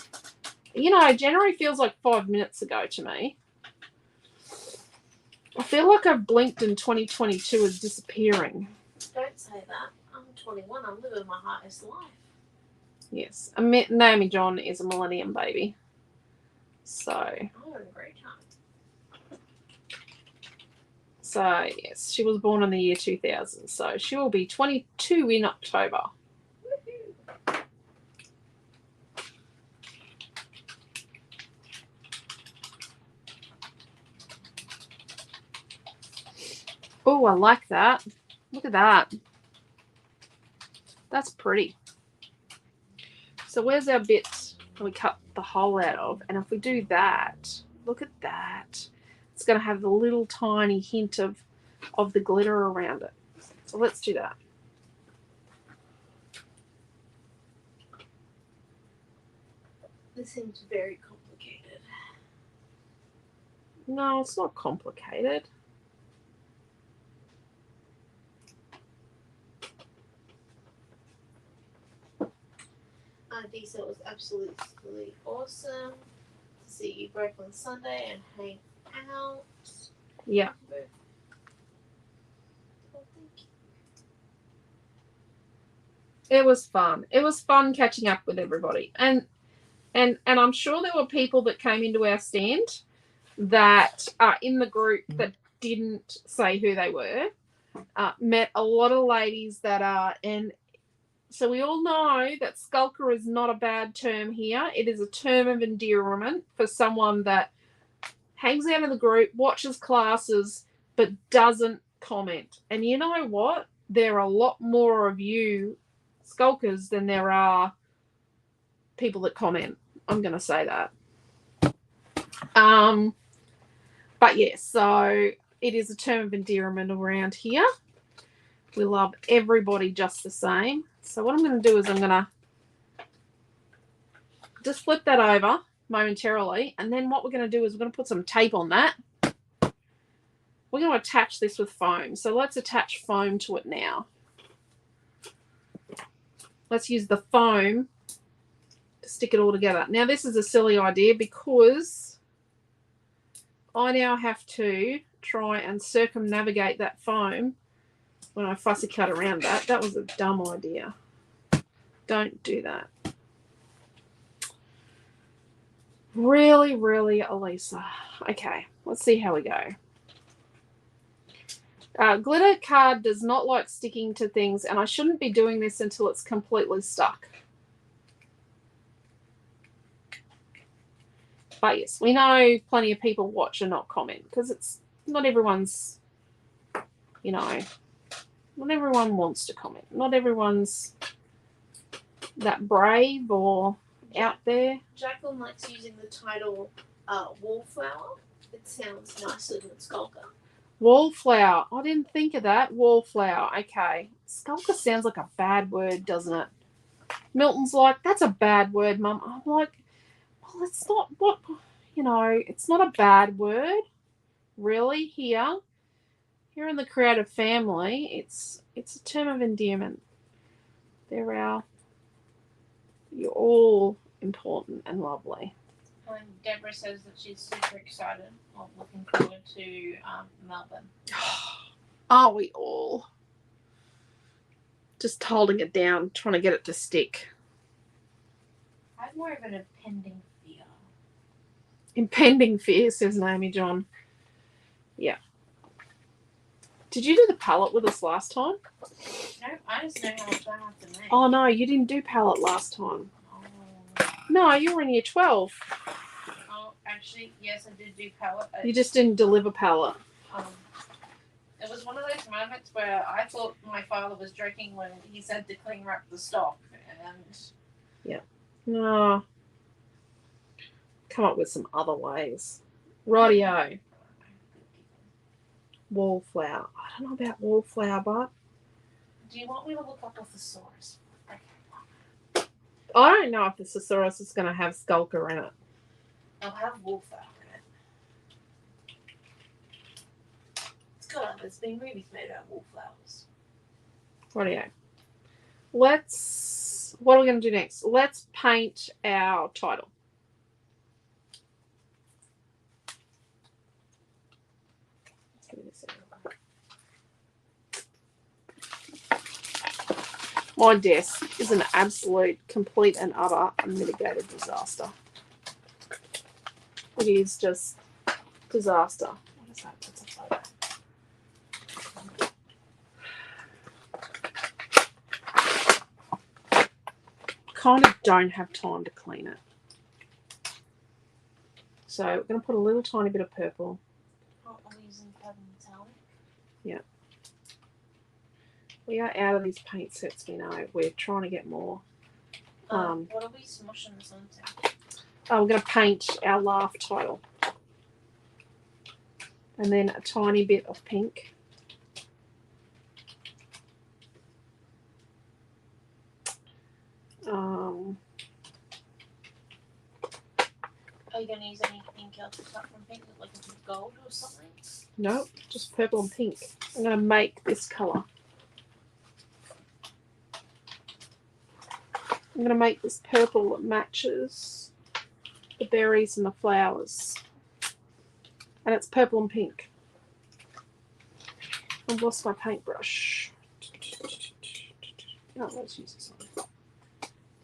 You know, January feels like 5 minutes ago to me. I feel like I've blinked and 2022 is disappearing. Don't say that. I'm 21. I'm living my highest life. Yes. Naomi John is a millennium baby. So. I'm having a great time. So, yes, she was born in the year 2000. So she will be 22 in October. Woohoo. Oh, I like that. Look at that. That's pretty. So where's our bit that we cut the hole out of? And if we do that, look at that. It's going to have the little tiny hint of the glitter around it. So let's do that. This seems very complicated. No, it's not complicated. Disa, it was absolutely awesome to see you both on Sunday and hang out. Yeah. Oh, thank you. It was fun. It was fun catching up with everybody. And I'm sure there were people that came into our stand that are in the group that didn't say who they were. Met a lot of ladies that are in. So we all know that skulker is not a bad term here. It is a term of endearment for someone that hangs out in the group, watches classes, but doesn't comment. And you know what? There are a lot more of you skulkers than there are people that comment. I'm going to say that. But yes, so it is a term of endearment around here. We love everybody just the same. So what I'm going to do is I'm going to just flip that over momentarily. And then what we're going to do is we're going to put some tape on that. We're going to attach this with foam. So let's attach foam to it now. Let's use the foam to stick it all together. Now this is a silly idea because I now have to try and circumnavigate that foam when I fussy cut around that. That was a dumb idea. Don't do that. Really, really, Elisa. Okay, let's see how we go. Glitter card does not like sticking to things, and I shouldn't be doing this until it's completely stuck. But yes, we know plenty of people watch and not comment because it's not everyone's, you know, not everyone wants to comment. Not everyone's that brave or out there. Jacqueline likes using the title Wallflower. It sounds nicer than Skulker. Wallflower. I didn't think of that. Wallflower. Okay. Skulker sounds like a bad word, doesn't it? Milton's like, that's a bad word, Mum. I'm like, well, it's not what, you know, it's not a bad word. Really, here in the creative family, it's a term of endearment. You're all important and lovely. And Deborah says that she's super excited. I'm looking forward to Melbourne. Are we all? Just holding it down, trying to get it to stick. I have more of an impending fear. Impending fear, says Naomi John. Yeah. Did you do the palette with us last time? No, I just know how much I have to make. Oh, no, you didn't do palette last time. Oh. No, you were in year 12. Oh, actually, yes, I did do palette. You just didn't deliver palette. It was one of those moments where I thought my father was joking when he said to cling wrap the stock, and No. Come up with some other ways. Rightio. Wallflower. I don't know about wallflower, but do you want me to look up a thesaurus? I don't know if the thesaurus is going to have skulker in it. I'll have wallflower in it. It's got there's been movies made about wallflowers. Rightio. What are we going to do next? Let's paint our title. My desk is an absolute, complete and utter unmitigated disaster. It is just disaster. What is that? That's a photo. Kind of don't have time to clean it. So we're going to put a little tiny bit of purple. Oh, I'm using purple metallic. Yeah. We are out of these paint sets, we know. We're trying to get more. What are we smushing this onto? We're going to paint our laugh title. And then a tiny bit of pink. Are you going to use any ink else apart from pink, like gold or something? No, just purple and pink. I'm going to make this colour. I'm going to make this purple that matches the berries and the flowers. And it's purple and pink. I've lost my paintbrush. Oh, let's use this one.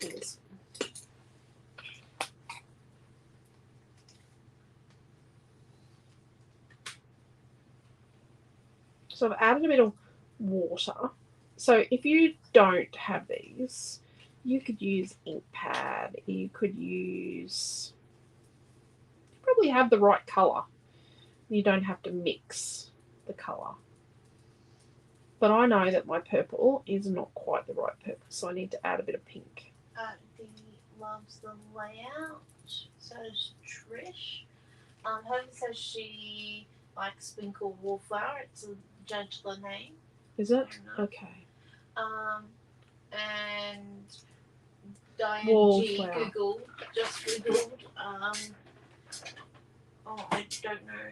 There it is. So I've added a bit of water. So if you don't have these, you could use ink pad. You could use, you probably have the right colour. You don't have to mix the colour. But I know that my purple is not quite the right purple, so I need to add a bit of pink. Dee loves the layout. So does Trish. Helen says she likes Winkle Wallflower. It's a gentler name. Is it? No. Okay. And Diane G Wallflower. just Googled, I don't know.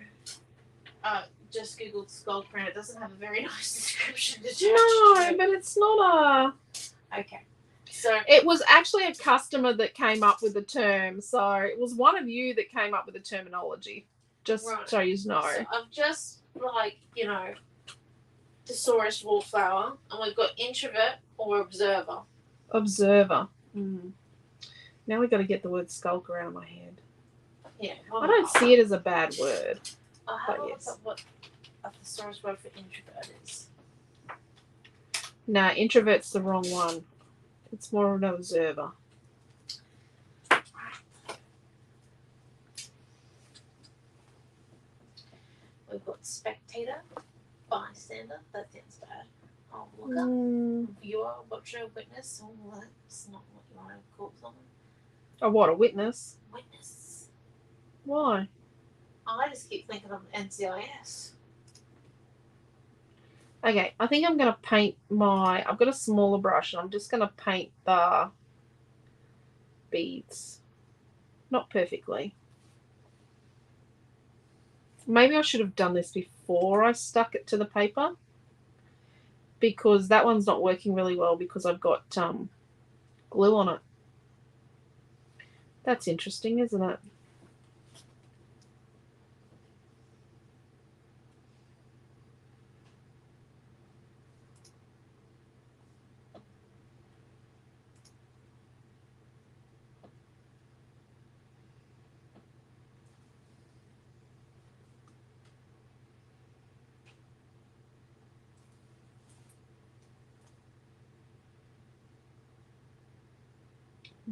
Just Googled skull print. It doesn't have a very nice description to judge. No, but it's not a... Okay. So It was actually a customer that came up with the term. So it was one of you that came up with the terminology. Just Right. so you know. So I've just, thesaurus wallflower, and we've got introvert or observer. Observer. Now we got to get the word skulk around my head. Yeah. I don't see it as a bad word. I'll have but a yes. look at what a thesaurus word for introvert is. Nah, introvert's the wrong one. It's more of an observer. We've got spectator, bystander. That sounds bad. Onlooker, viewer, watcher, witness. Oh, that's not what you want to call someone. Oh, what, a witness? Witness. Why? I just keep thinking of NCIS. Okay, I think I'm going to paint I've got a smaller brush and I'm just going to paint the beads. Not perfectly. Maybe I should have done this before I stuck it to the paper, because that one's not working really well because I've got glue on it. That's interesting, isn't it?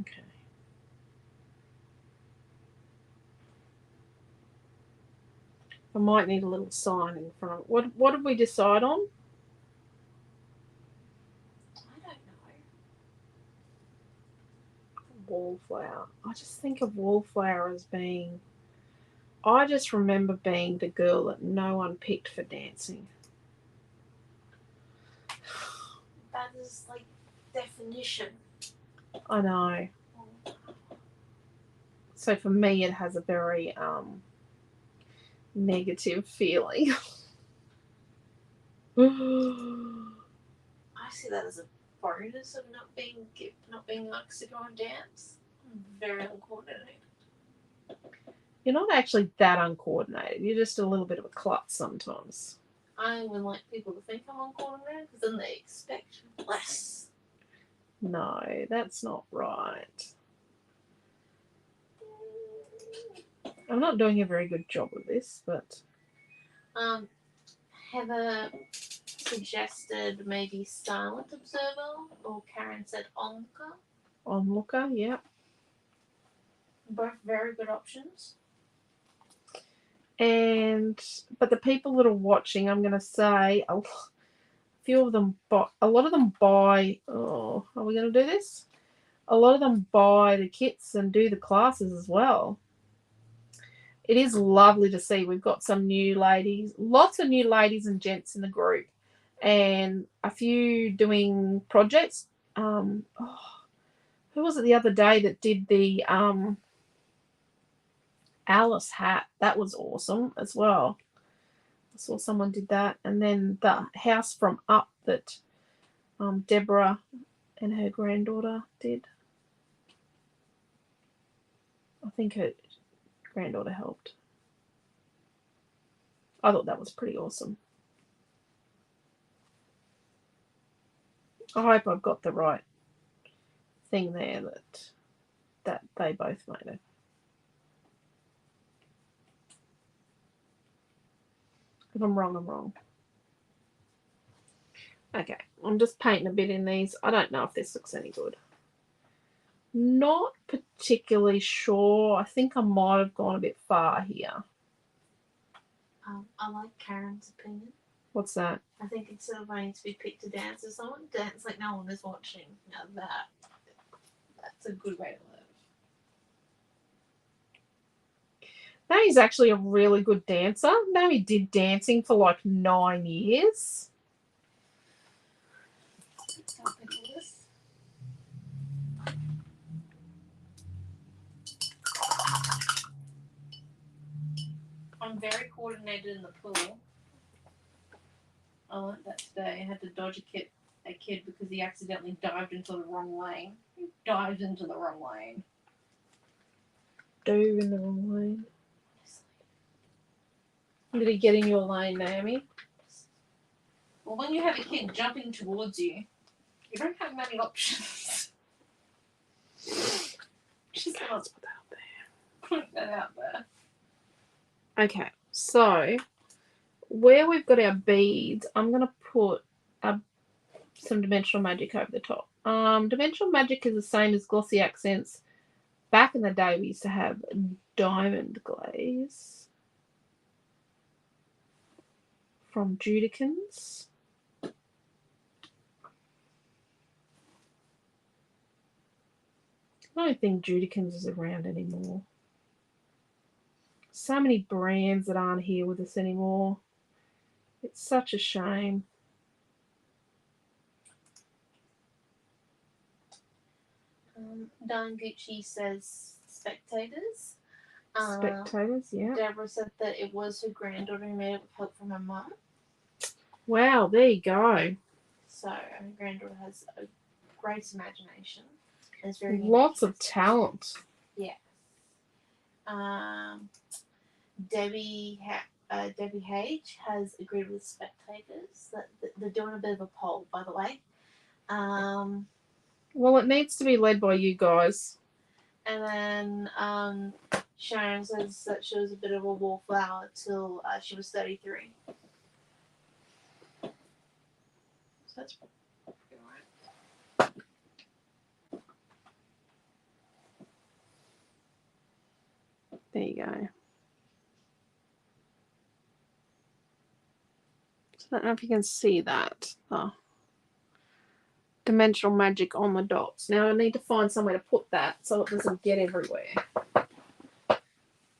Okay. I might need a little sign in front. What did we decide on? I don't know. Wallflower. I just think of Wallflower as being... I just remember being the girl that no one picked for dancing. That is like definition. I know. So for me, it has a very negative feeling. I see that as a bonus of not being asked to go and dance. Very uncoordinated. You're not actually that uncoordinated. You're just a little bit of a klutz sometimes. I would like people to think I'm uncoordinated because then they expect less. No, that's not right. I'm not doing a very good job of this, but... Heather suggested maybe silent observer, or Karen said onlooker. Onlooker, yeah. Both very good options. But the people that are watching, I'm going to say a few of them buy, a lot of them buy, oh, are we going to do this? A lot of them buy the kits and do the classes as well. It is lovely to see. We've got some new ladies, lots of new ladies and gents in the group, and a few doing projects. Who was it the other day that did the Alice hat? That was awesome as well. I saw someone did that. And then the house from Up that Deborah and her granddaughter did. I think her granddaughter helped. I thought that was pretty awesome. I hope I've got the right thing there that they both made it. If I'm wrong, I'm wrong. Okay, I'm just painting a bit in these. I don't know if this looks any good. Not particularly sure. I think I might have gone a bit far here. I like Karen's opinion. What's that? I think instead of wanting to be picked to dance with someone, dance like no one is watching. Now that's a good way to live. Naomi's actually a really good dancer. Naomi did dancing for like 9 years. I'll pick all this. I'm very coordinated in the pool. I learned that today. I had to dodge a kid because he accidentally dived into the wrong lane. He dived into the wrong lane. Dove in the wrong lane. Did he get in your lane, Naomi? Well, when you have a kid jumping towards you, you don't have many options. Just Let's put that out there. put that out there. Okay, so where we've got our beads, I'm going to put some Dimensional Magic over the top. Dimensional Magic is the same as Glossy Accents. Back in the day, we used to have Diamond Glaze from Judikins. I don't think Judikins is around anymore. So many brands that aren't here with us anymore. It's such a shame. Don Gucci says spectators. Spectators, yeah. Deborah said that it was her granddaughter who made it with help from her mum. Wow, there you go. So her granddaughter has a great imagination. And is very Lots of talent. Yes. Debbie H has agreed with spectators that they're doing a bit of a poll, by the way. Well, it needs to be led by you guys. And then Sharon says that she was a bit of a wallflower till she was 33. So that's pretty alright. There you go. So I don't know if you can see that. Oh. Dimensional Magic on the dots. Now I need to find somewhere to put that so it doesn't get everywhere.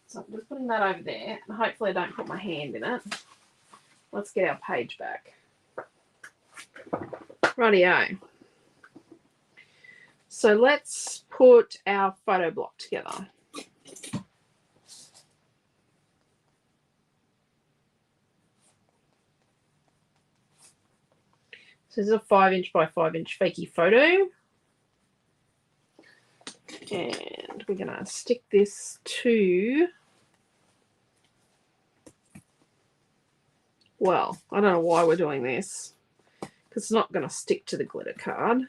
So I'm just putting that over there, and hopefully I don't put my hand in it. Let's get our page back. Rightio. So let's put our photo block together. So this is a 5" by 5" fakey photo. And we're going to stick this to, well, I don't know why we're doing this, because it's not going to stick to the glitter card.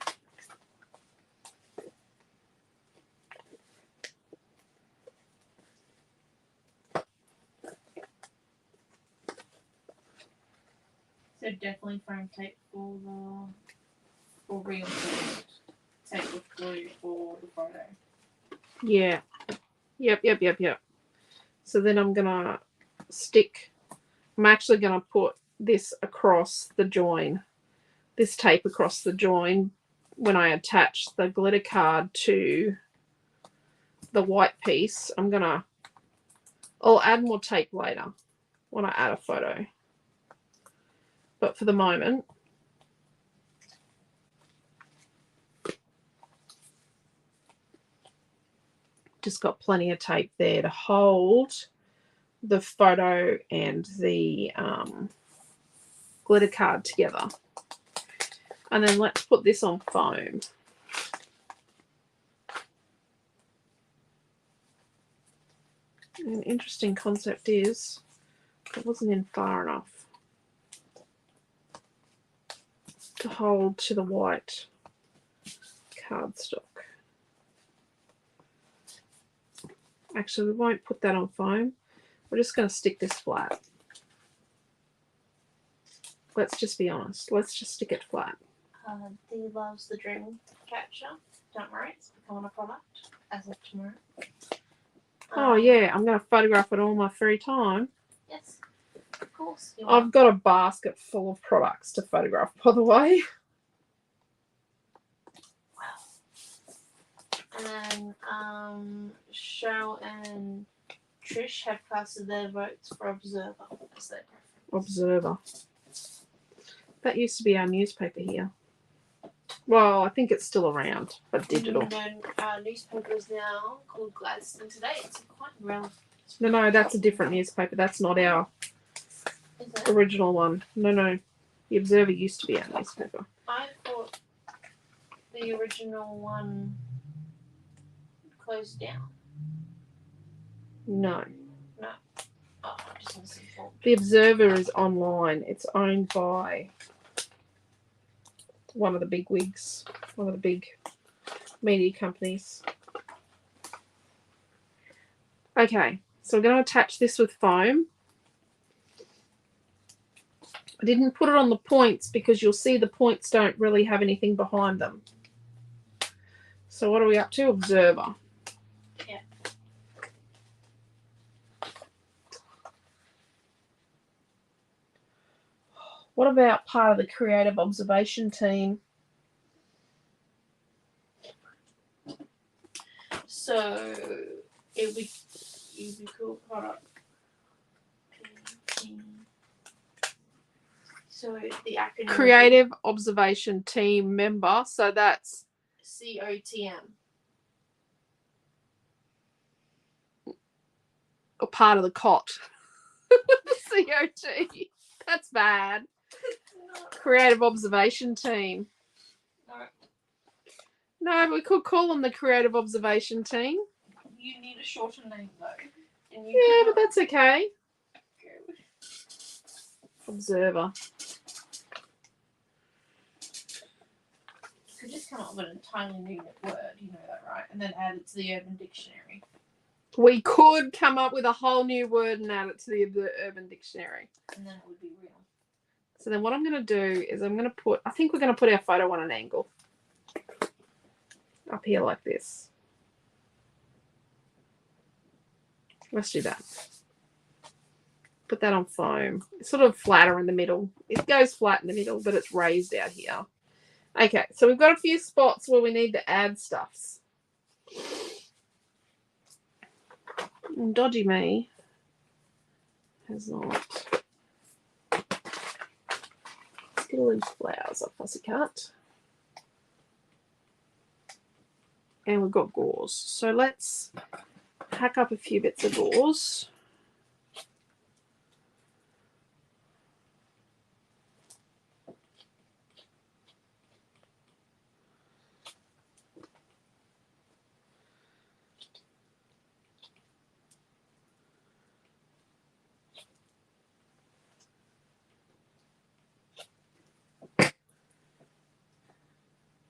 So definitely frame tape for reinforced tape with glue for the photo. Yeah. Yep. So then I'm going to I'm actually going to put this across the join, this tape across the join when I attach the glitter card to the white piece. I'll add more tape later when I add a photo. But for the moment, just got plenty of tape there to hold the photo and the glitter card together. And then let's put this on foam. An interesting concept is it wasn't in far enough to hold to the white cardstock. Actually, we won't put that on foam. We're just going to stick this flat. Let's just be honest. Let's just stick it flat. Dee loves the dream catcher. Don't worry, it's becoming a product as of tomorrow. Oh yeah, I'm going to photograph it all my free time. Yes, of course. I've got a basket full of products to photograph, by the way. And then Cheryl and Trish have casted their votes for Observer as their preference. Observer. That used to be our newspaper here. Well, I think it's still around, but digital. No, newspapers now called Gladstone Today. It's quite relevant. No, that's a different newspaper. That's not our Is it? original one. No. The Observer used to be our newspaper. I thought the original one closed down. No. Oh, I just misinformed. The Observer is online. It's owned by one of the big wigs, one of the big media companies. Okay, so we're going to attach this with foam. I didn't put it on the points because you'll see the points don't really have anything behind them. So what are we up to? Observer. Yeah. What about part of the creative observation team? So it would be cool product. So the acronym Creative observation team member. So that's COTM. a part of the COT. COT. That's bad. Creative observation team. No, we could call them the creative observation team. You need a shorter name though. And Yeah, but that's okay. Observer. You could just come up with an entirely new word, you know that, right? And then add it to the Urban Dictionary. We could come up with a whole new word and add it to the Urban Dictionary. And then it would be real. So then what I'm going to do is I'm going to put, I think we're going to put our photo on an angle. Up here like this. Let's do that. Put that on foam. It's sort of flatter in the middle. It goes flat in the middle, but it's raised out here. Okay, so we've got a few spots where we need to add stuffs. And Dodgy Me has not. Let's get all these flowers off Pussycat. And we've got gauze. So let's hack up a few bits of gauze.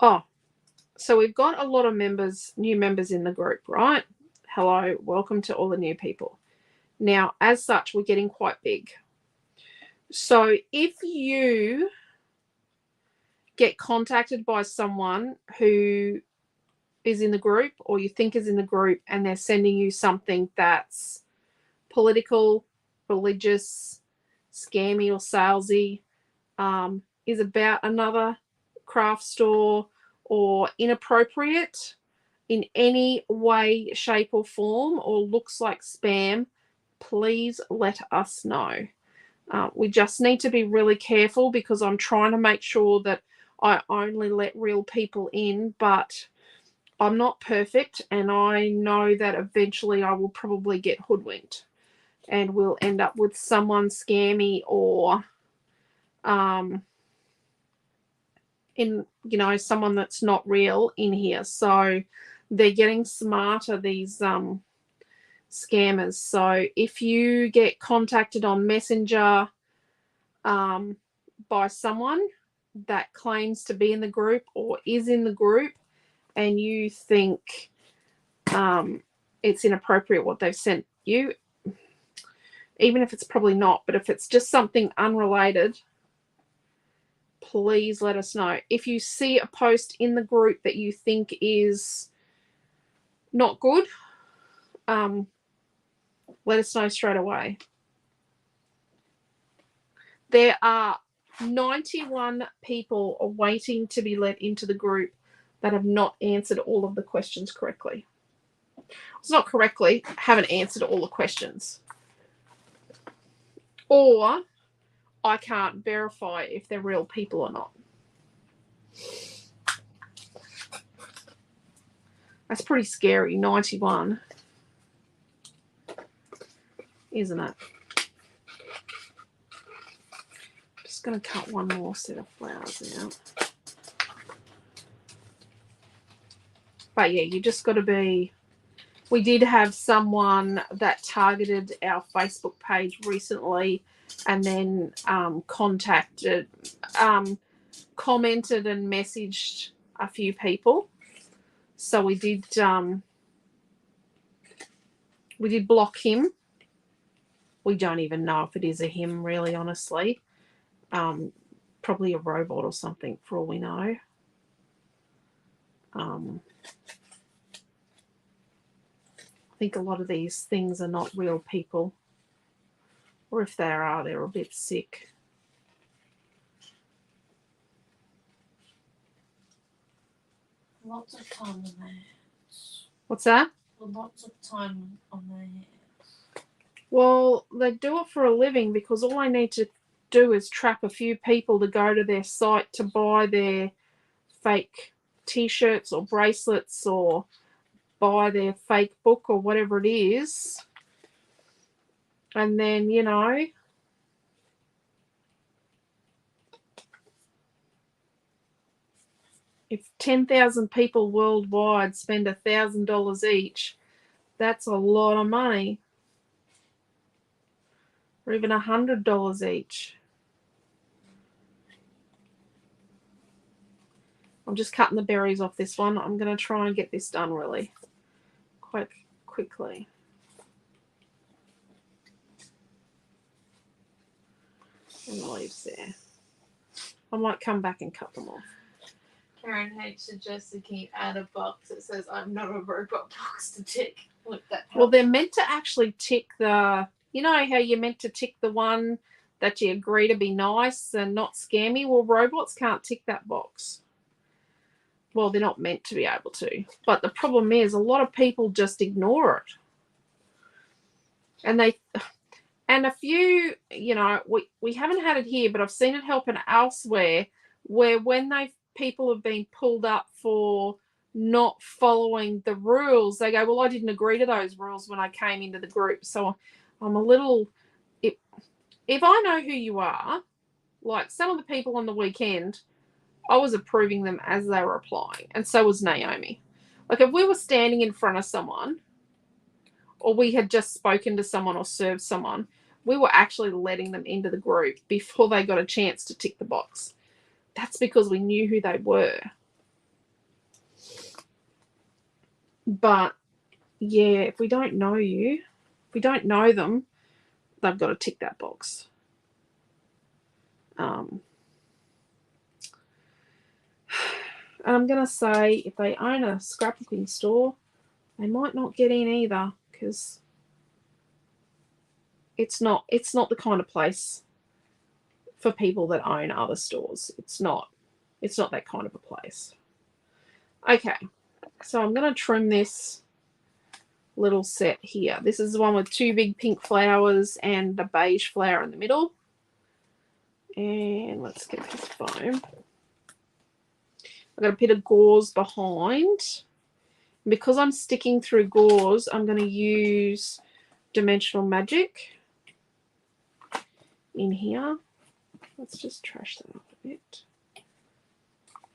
Oh, so we've got a lot of members, new members in the group, right? Hello, welcome to all the new people. Now, as such, we're getting quite big. So if you get contacted by someone who is in the group or you think is in the group and they're sending you something that's political, religious, scammy or salesy, is about another craft store or inappropriate in any way, shape or form or looks like spam, please let us know. We just need to be really careful because I'm trying to make sure that I only let real people in, but I'm not perfect and I know that eventually I will probably get hoodwinked and we'll end up with someone scammy or someone that's not real in here. So they're getting smarter, these scammers. So if you get contacted on Messenger by someone that claims to be in the group or is in the group and you think it's inappropriate what they've sent you, even if it's probably not, but if it's just something unrelated, please let us know. If you see a post in the group that you think is not good, let us know straight away. There are 91 people waiting to be let into the group that have not answered all of the questions correctly. It's not correctly, haven't answered all the questions. Or I can't verify if they're real people or not. That's pretty scary. 91. Isn't it? Just going to cut one more set of flowers out. But yeah, you just got to be... We did have someone that targeted our Facebook page recently and then commented and messaged a few people. So we did block him. We don't even know if it is a him, really, honestly. Probably a robot or something, for all we know. I think a lot of these things are not real people. Or if they are, they're a bit sick. Lots of time on their hands. What's that? Lots of time on their hands. Well, they do it for a living because all I need to do is trap a few people to go to their site to buy their fake t-shirts or bracelets or buy their fake book or whatever it is. And then, you know, if 10,000 people worldwide spend $1,000 each, that's a lot of money. Or even $100 each. I'm just cutting the berries off this one. I'm going to try and get this done really quite quickly. And the leaves there. I might come back and cut them off. Karen H suggested, can you add a box that says I'm not a robot box to tick? Look, that helps. Well, they're meant to actually tick the, you know how you're meant to tick the one that you agree to be nice and not scammy? Well, robots can't tick that box. Well, they're not meant to be able to. But the problem is a lot of people just ignore it. And a few, you know, we haven't had it here, but I've seen it happen elsewhere where when people have been pulled up for not following the rules, they go, well, I didn't agree to those rules when I came into the group. So I'm a little, if I know who you are, like some of the people on the weekend, I was approving them as they were applying. And so was Naomi. Like if we were standing in front of someone or we had just spoken to someone or served someone, we were actually letting them into the group before they got a chance to tick the box. That's because we knew who they were. But, yeah, if we don't know you, if we don't know them, they've got to tick that box. And I'm going to say if they own a scrapbooking store, they might not get in either because it's not the kind of place for people that own other stores. It's not that kind of a place. Okay, so I'm going to trim this little set here. This is the one with 2 big pink flowers and the beige flower in the middle. And let's get this foam. I've got a bit of gauze behind. Because I'm sticking through gauze, I'm going to use Dimensional Magic in here. Let's just trash that up a bit.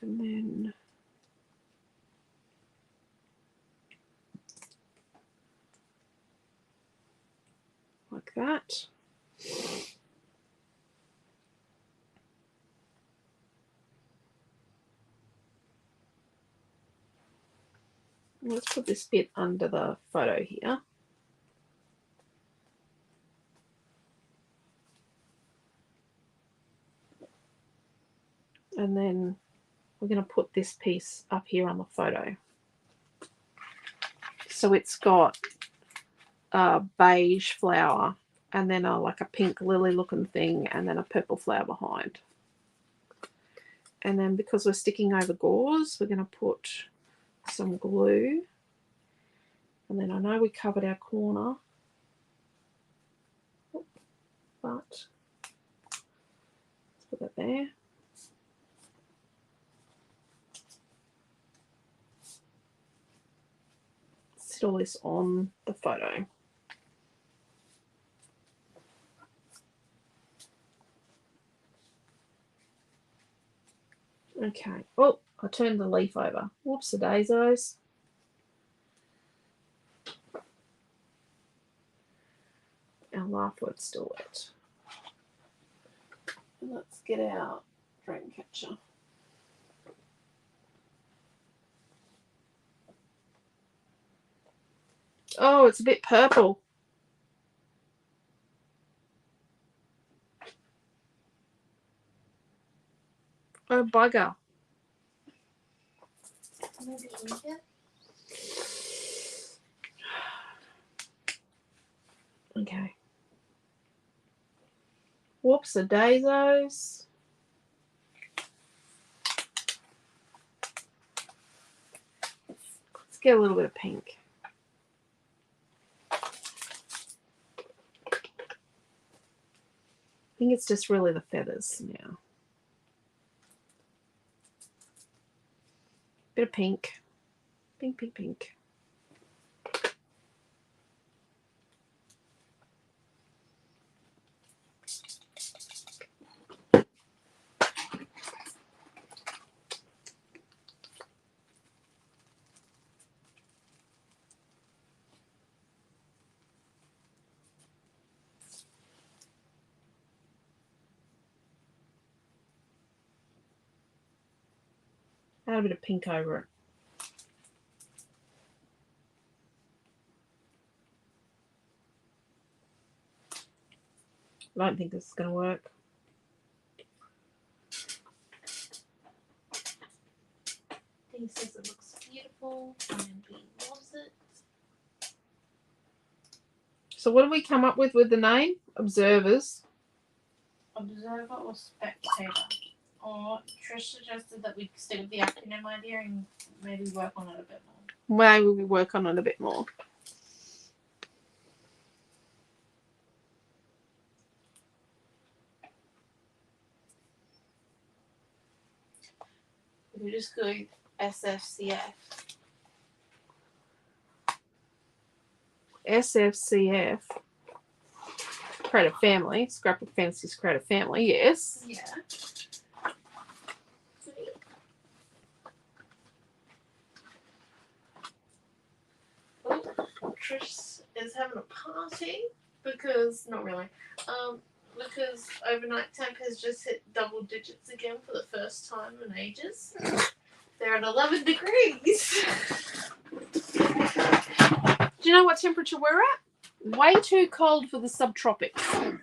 And then like that. Let's put this bit under the photo here. And then we're going to put this piece up here on the photo. So it's got a beige flower and then like a pink lily looking thing and then a purple flower behind. And then because we're sticking over gauze, we're going to put some glue. And then I know we covered our corner, but let's put that there. posted all this on the photo. Okay. Oh, I turned the leaf over. Whoops, the daisies. Our laugh word's still wet. And let's get our dream catcher. Oh, it's a bit purple. Oh, bugger. Maybe India? Okay. Whoops, a daisies. Let's get a little bit of pink. I think it's just really the feathers now. Bit of pink. Pink, pink, pink. Add a bit of pink over it. I don't think this is going to work. He says it looks beautiful and he loves it. So what do we come up with the name? Observers. Observer or spectator. Or Trish suggested that we stick with the acronym idea and maybe work on it a bit more. Maybe we work on it a bit more. We just go SFCF. SFCF. Creative Family. Scrapbook Fantasies Creative Family, yes. Yeah. Oh, Trish is having a party because, not really, because Overnight Temp has just hit double digits again for the first time in ages. They're at 11 degrees. Do you know what temperature we're at? Way too cold for the subtropics.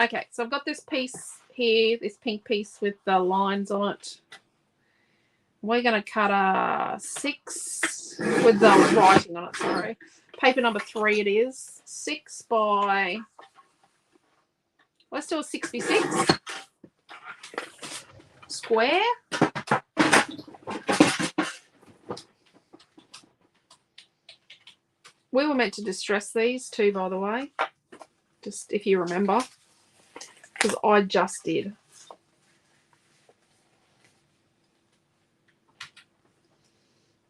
Okay, so I've got this piece here, this pink piece with the lines on it. We're going to cut a 6 with the writing on it, sorry. Paper number 3 it is. 6 by, let's do a 66. Square. We were meant to distress these too, by the way. Just if you remember. Because I just did.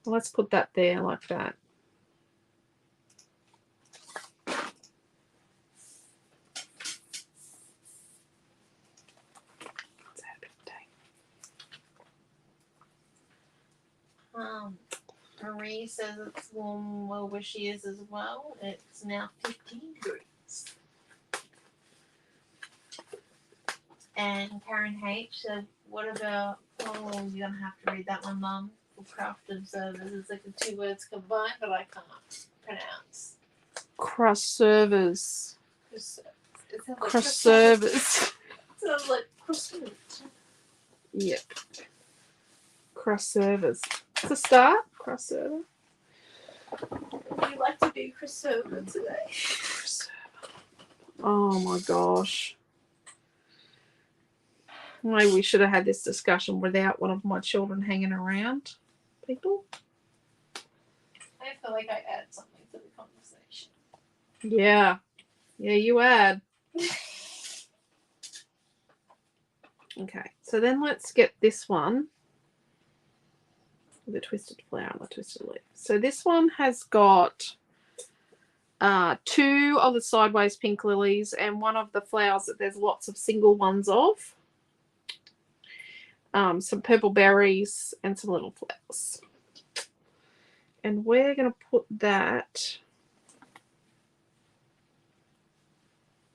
Let's put that there like that. Let's add a bit of tape. Marie says it's warm where she is as well. It's now 15 degrees. And Karen H said, what about, oh, you're going to have to read that one, Mum. Craft observers. It's like the 2 words combined, but I can't pronounce. Cross servers. It sounds like Cross servers. Sounds like crossword. Yep. Cross servers. It's a start. Cross server. Would you like to do cross server today? Oh my gosh. Maybe we should have had this discussion without one of my children hanging around. People. I feel like I add something to the conversation. Yeah. Yeah, you add. Okay. So then let's get this one. The twisted flower and the twisted leaf. So this one has got 2 of the sideways pink lilies and one of the flowers that there's lots of single ones of. Some purple berries and some little flowers. And we're going to put that.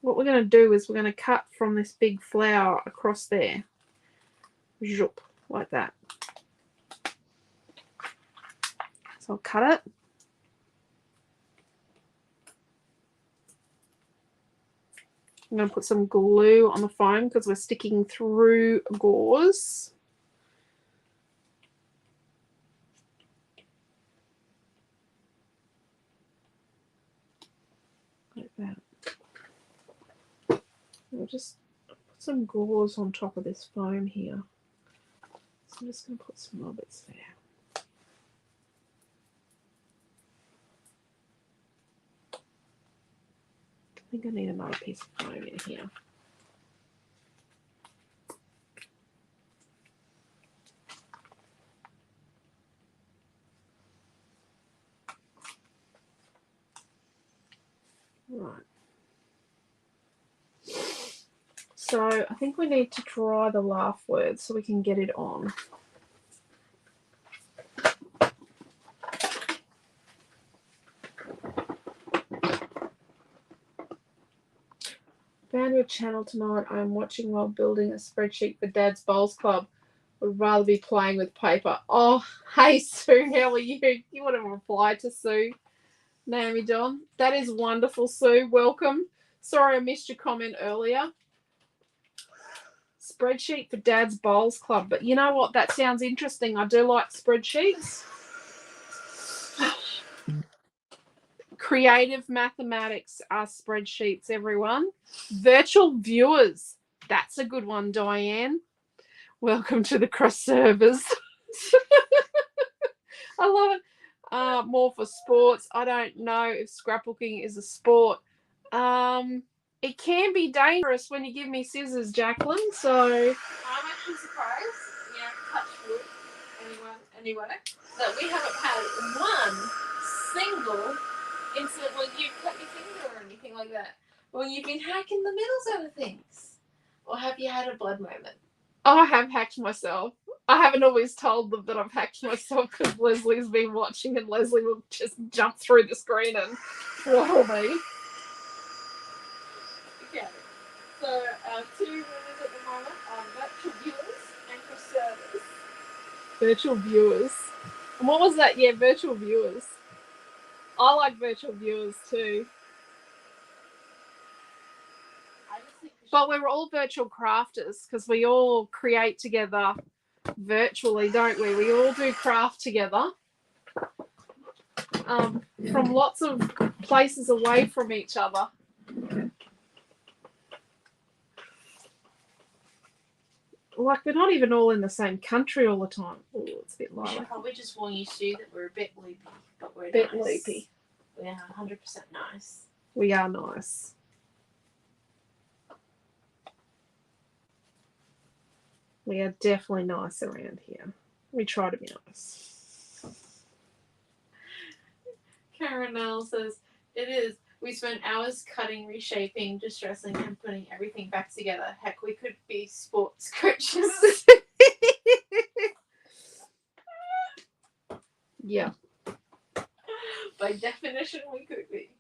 What we're going to do is we're going to cut from this big flower across there. Zhoop, like that. So I'll cut it. I'm going to put some glue on the foam because we're sticking through gauze. Like that. We'll just put some gauze on top of this foam here. So I'm just going to put some more bits there. I think I need another piece of foam in here. Right. So I think we need to dry the laugh word so we can get it on. Found your channel tonight. I'm watching while building a spreadsheet for Dad's Bowls Club. Would rather be playing with paper. Oh, hey Sue, how are you? You want to reply to Sue? Naomi John. That is wonderful, Sue. Welcome. Sorry I missed your comment earlier. Spreadsheet for Dad's Bowls Club. But you know what? That sounds interesting. I do like spreadsheets. Creative mathematics are spreadsheets, everyone. Virtual viewers. That's a good one, Diane. Welcome to the cross servers. I love it. More for sports. I don't know if scrapbooking is a sport. It can be dangerous when you give me scissors, Jacqueline. So I'm actually surprised, touch wood, anyway, that we haven't had one single incident where you cut your finger or anything like that. When you've been hacking the middles out of things. Or have you had a blood moment? I have hacked myself. I haven't always told them that I've hacked myself because Leslie's been watching and Leslie will just jump through the screen and throttle me. Okay. So our 2 winners at the moment are virtual viewers and crusaders. Virtual viewers. And what was that? Yeah, virtual viewers. I like virtual viewers too. But we're all virtual crafters because we all create together virtually, don't we? We all do craft together from lots of places away from each other. Like, we're not even all in the same country all the time. Oh, it's a bit We light. should probably just warn you, Sue, that we're a bit loopy, but we're A bit nice. loopy. We're 100% nice. We are nice. We are definitely nice around here. We try to be nice. Karen Nell says, it is. We spent hours cutting, reshaping, distressing, and putting everything back together. Heck, we could be sports coaches. Yeah. By definition, we could be.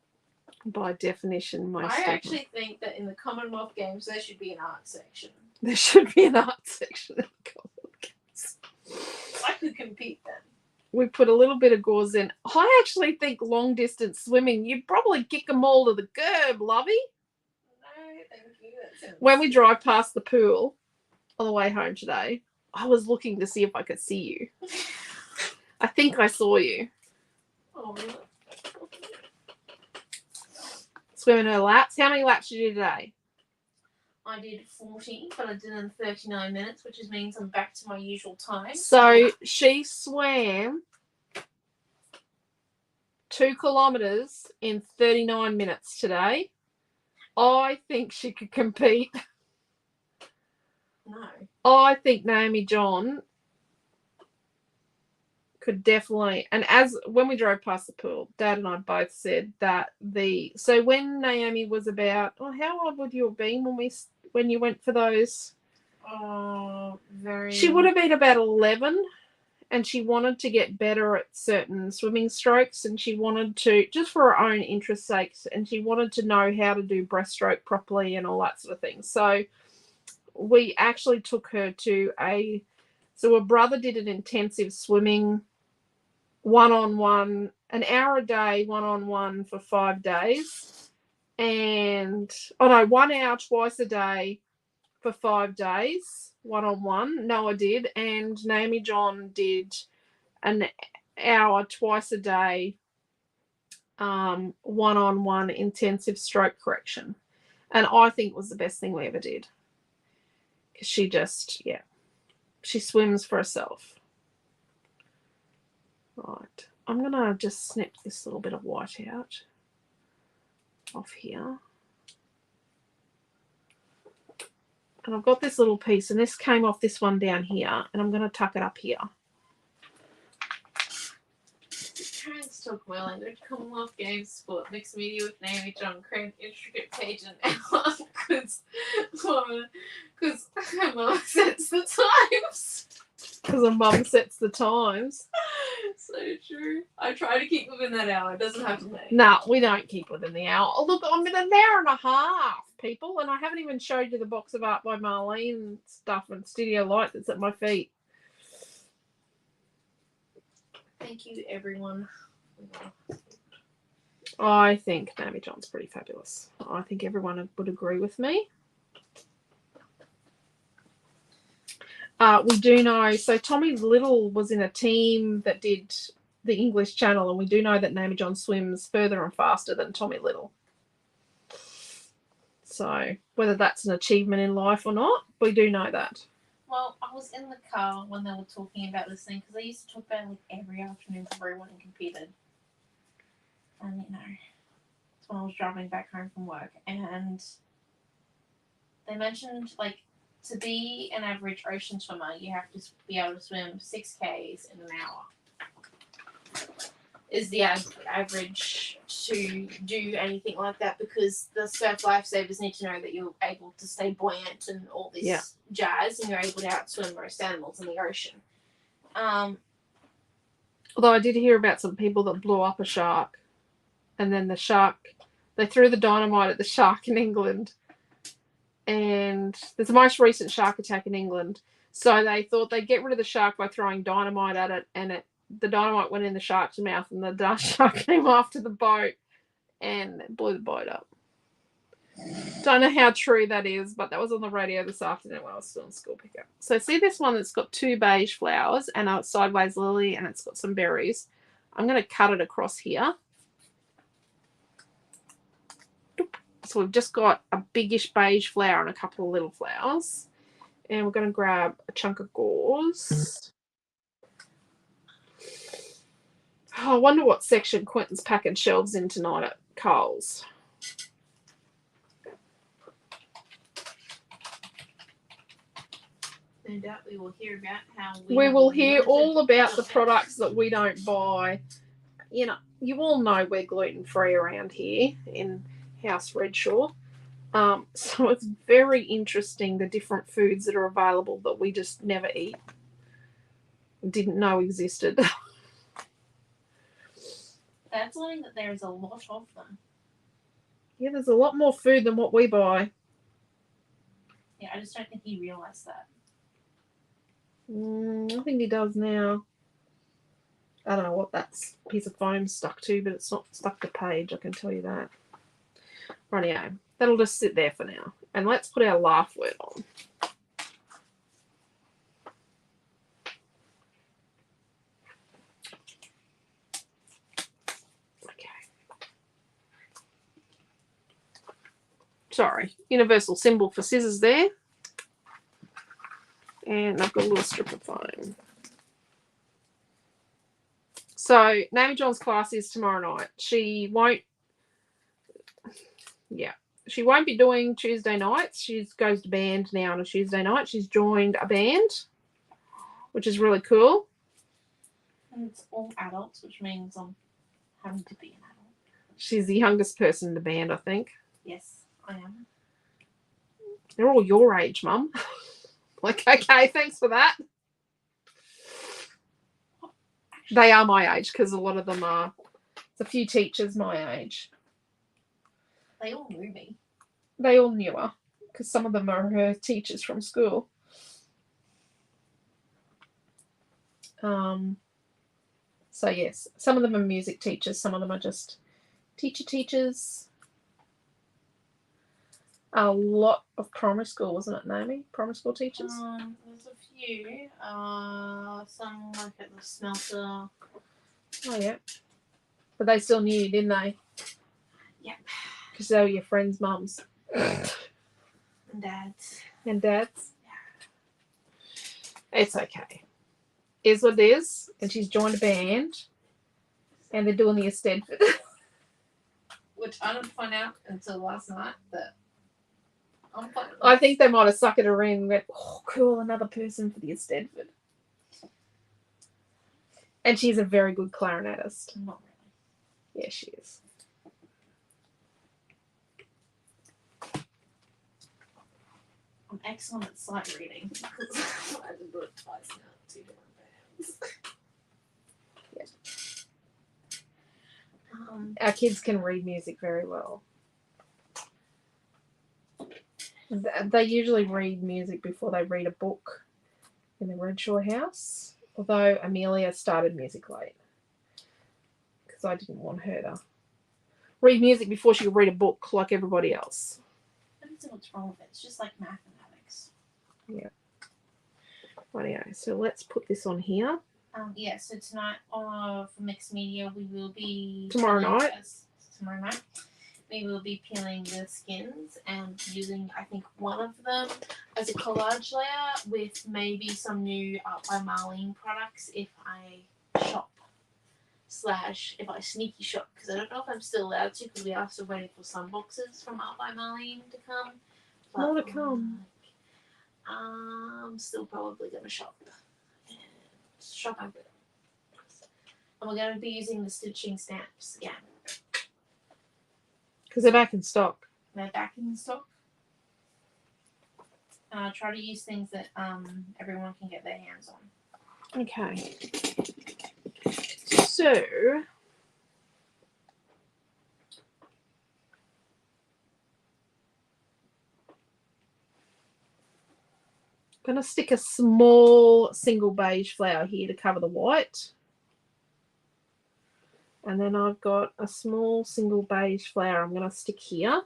By definition, most I definitely. actually think that in the Commonwealth Games, there should be an art section. There should be an art section of the Commonwealth Games. I could compete then. We put a little bit of gauze in. I actually think long distance swimming, you'd probably kick them all to the curb, lovey. No, thank you. That sounds When we drive past the pool on the way home today, I was looking to see if I could see you. I think I saw you. Oh, really? Swimming her laps. How many laps did you do today? I did 40, but I did it in 39 minutes, which means I'm back to my usual time. So she swam 2 kilometres in 39 minutes today. I think she could compete. No. I think Naomi John could definitely, and as when we drove past the pool, Dad and I both said that so when Naomi was about, how old would you have been when you went for those? She would have been about 11, and she wanted to get better at certain swimming strokes, and she wanted to, just for her own interest sakes, and she wanted to know how to do breaststroke properly and all that sort of thing. So we actually took her to so her brother did an intensive swimming one-on-one, an hour a day, one-on-one for 5 days. And, 1 hour twice a day for 5 days, one-on-one. Noah did. And Naomi John did an hour twice a day, one-on-one intensive stroke correction. And I think it was the best thing we ever did. Because she just, she swims for herself. Right. I'm going to just snip this little bit of white out off here. And I've got this little piece, and this came off this one down here, and I'm going to tuck it up here. Trying to talk well and good Commonwealth Games sport mixed media with Naomi John cramped intricate page and hour because her mum sets the times. Because her mum sets the times. So true. I try to keep within that hour. It doesn't have to be. No, we don't keep within the hour. Oh, look, I'm in an hour and a half, people, and I haven't even showed you the box of art by Marlene stuff and Studio Light that's at my feet. Thank you, everyone. I think Naomi John's pretty fabulous. I think everyone would agree with me. We do know, so Tommy Little was in a team that did the English Channel, and we do know that Naomi John swims further and faster than Tommy Little. So whether that's an achievement in life or not, we do know that. Well, I was in the car when they were talking about this thing because I used to talk about it like every afternoon before everyone competed. And it's when I was driving back home from work, and they mentioned like to be an average ocean swimmer, you have to be able to swim 6Ks in an hour. Is the average to do anything like that, because the surf lifesavers need to know that you're able to stay buoyant and all this jazz, and you're able to outswim most animals in the ocean. Although I did hear about some people that blew up a shark, and then they threw the dynamite at the shark in England. And there's the most recent shark attack in England. So they thought they'd get rid of the shark by throwing dynamite at it, and the dynamite went in the shark's mouth, and the shark came after the boat and blew the boat up. Don't know how true that is, but that was on the radio this afternoon when I was still in school pickup. So see this one that's got 2 beige flowers and a sideways lily, and it's got some berries. I'm going to cut it across here. So we've just got a biggish beige flower and a couple of little flowers. And we're going to grab a chunk of gauze. Oh, I wonder what section Quentin's packing shelves in tonight at Coles. No doubt we will hear about how we will hear all about the products that we don't buy. You know, you all know we're gluten-free around here in House Redshaw. So it's very interesting, the different foods that are available that we just never eat, didn't know existed. That's learning that there's a lot of them. Yeah, there's a lot more food than what we buy. Yeah, I just don't think he realised that. I think he does now. I don't know what that piece of foam's stuck to, but it's not stuck to page, I can tell you that. Rightio. That'll just sit there for now. And let's put our laugh word on. Sorry, universal symbol for scissors there. And I've got a little strip of foam. So Naomi John's class is tomorrow night. She won't be doing Tuesday nights. She goes to band now on a Tuesday night. She's joined a band, which is really cool. And it's all adults, which means I'm having to be an adult. She's the youngest person in the band, I think. Yes, I am. They're all your age, Mum. Like, okay, thanks for that. They are my age because a lot of them are. There's a few teachers my age. They all knew me. They all knew her because some of them are her teachers from school. So yes, some of them are music teachers. Some of them are just teachers. A lot of primary school, wasn't it, Naomi? Primary school teachers. There's a few. Some work at the smelter. Oh yeah, but they still knew you, didn't they? Yep. Because they were your friends' mums And dads. and dads. It's okay. Is what it is, and she's joined a band, and they're doing the Estedford. Which I didn't find out until last night that I'm playing. I think they might have sucked her in and went, oh, cool, another person for the Estedford. And she's a very good clarinetist. Not really. Yeah, she is. I'm excellent at sight reading because I had to do it twice now. 2 different bands. Our kids can read music very well. They usually read music before they read a book in the Redshaw house. Although Amelia started music late. Because I didn't want her to read music before she could read a book like everybody else. I don't see what's wrong with it. It's just like mathematics. Yeah. Rightio. So let's put this on here. Yeah, so tonight for mixed media we will be Tomorrow peeling night? Tomorrow night we will be peeling the skins and using I think one of them as a collage layer with maybe some new Art by Marlene products if I shop / if I sneaky shop because I don't know if I'm still allowed to because we are still waiting for some boxes from Art by Marlene to come. More to come. I'm still probably gonna shop. Shop a bit. And we're going to be using the stitching stamps again. Because they're back in stock. They're back in stock. Try to use things that everyone can get their hands on. Okay. So I'm going to stick a small single beige flower here to cover the white. And then I've got a small single beige flower I'm going to stick here.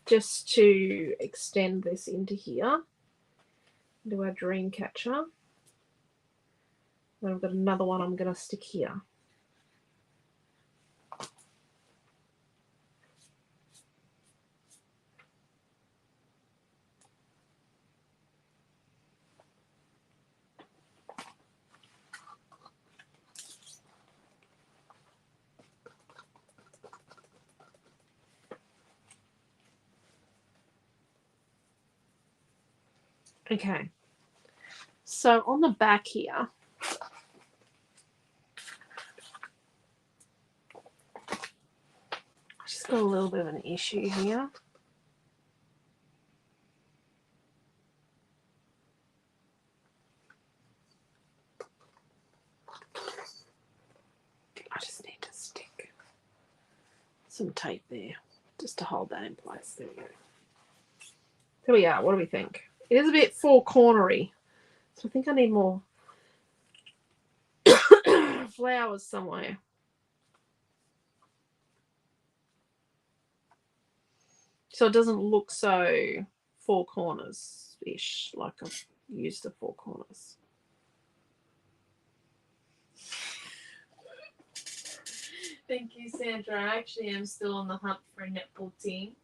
Just to extend this into here. Into our dream catcher. Then I've got another one I'm going to stick here. Okay, so on the back here, I just got a little bit of an issue here. I just need to stick some tape there just to hold that in place. There we go. There we are. What do we think? It is a bit four-cornery, so I think I need more flowers somewhere. So it doesn't look so four corners-ish, like I've used the four corners. Thank you, Sandra. I actually am still on the hunt for a netball team.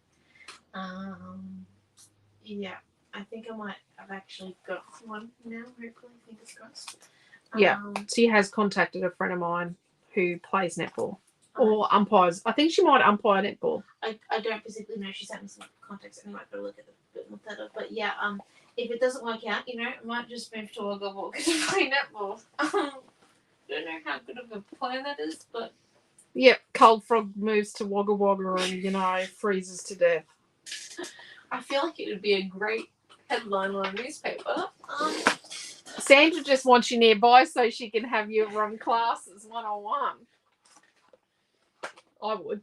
Yeah, I think I might have actually got one now, hopefully, fingers crossed. Yeah, she has contacted a friend of mine who plays netball or umpires. I think she might umpire netball. I don't physically know. She sent me some contacts and I might go look at the looked at it. But yeah, if it doesn't work out, I might just move to Wagga Wagga to play netball. Don't know how good of a plan that is, but Yep, Cold Frog moves to Wagga Wagga and, freezes to death. I feel like it would be a great headline on a newspaper. Sandra just wants you nearby so she can have you run classes one-on-one. I would.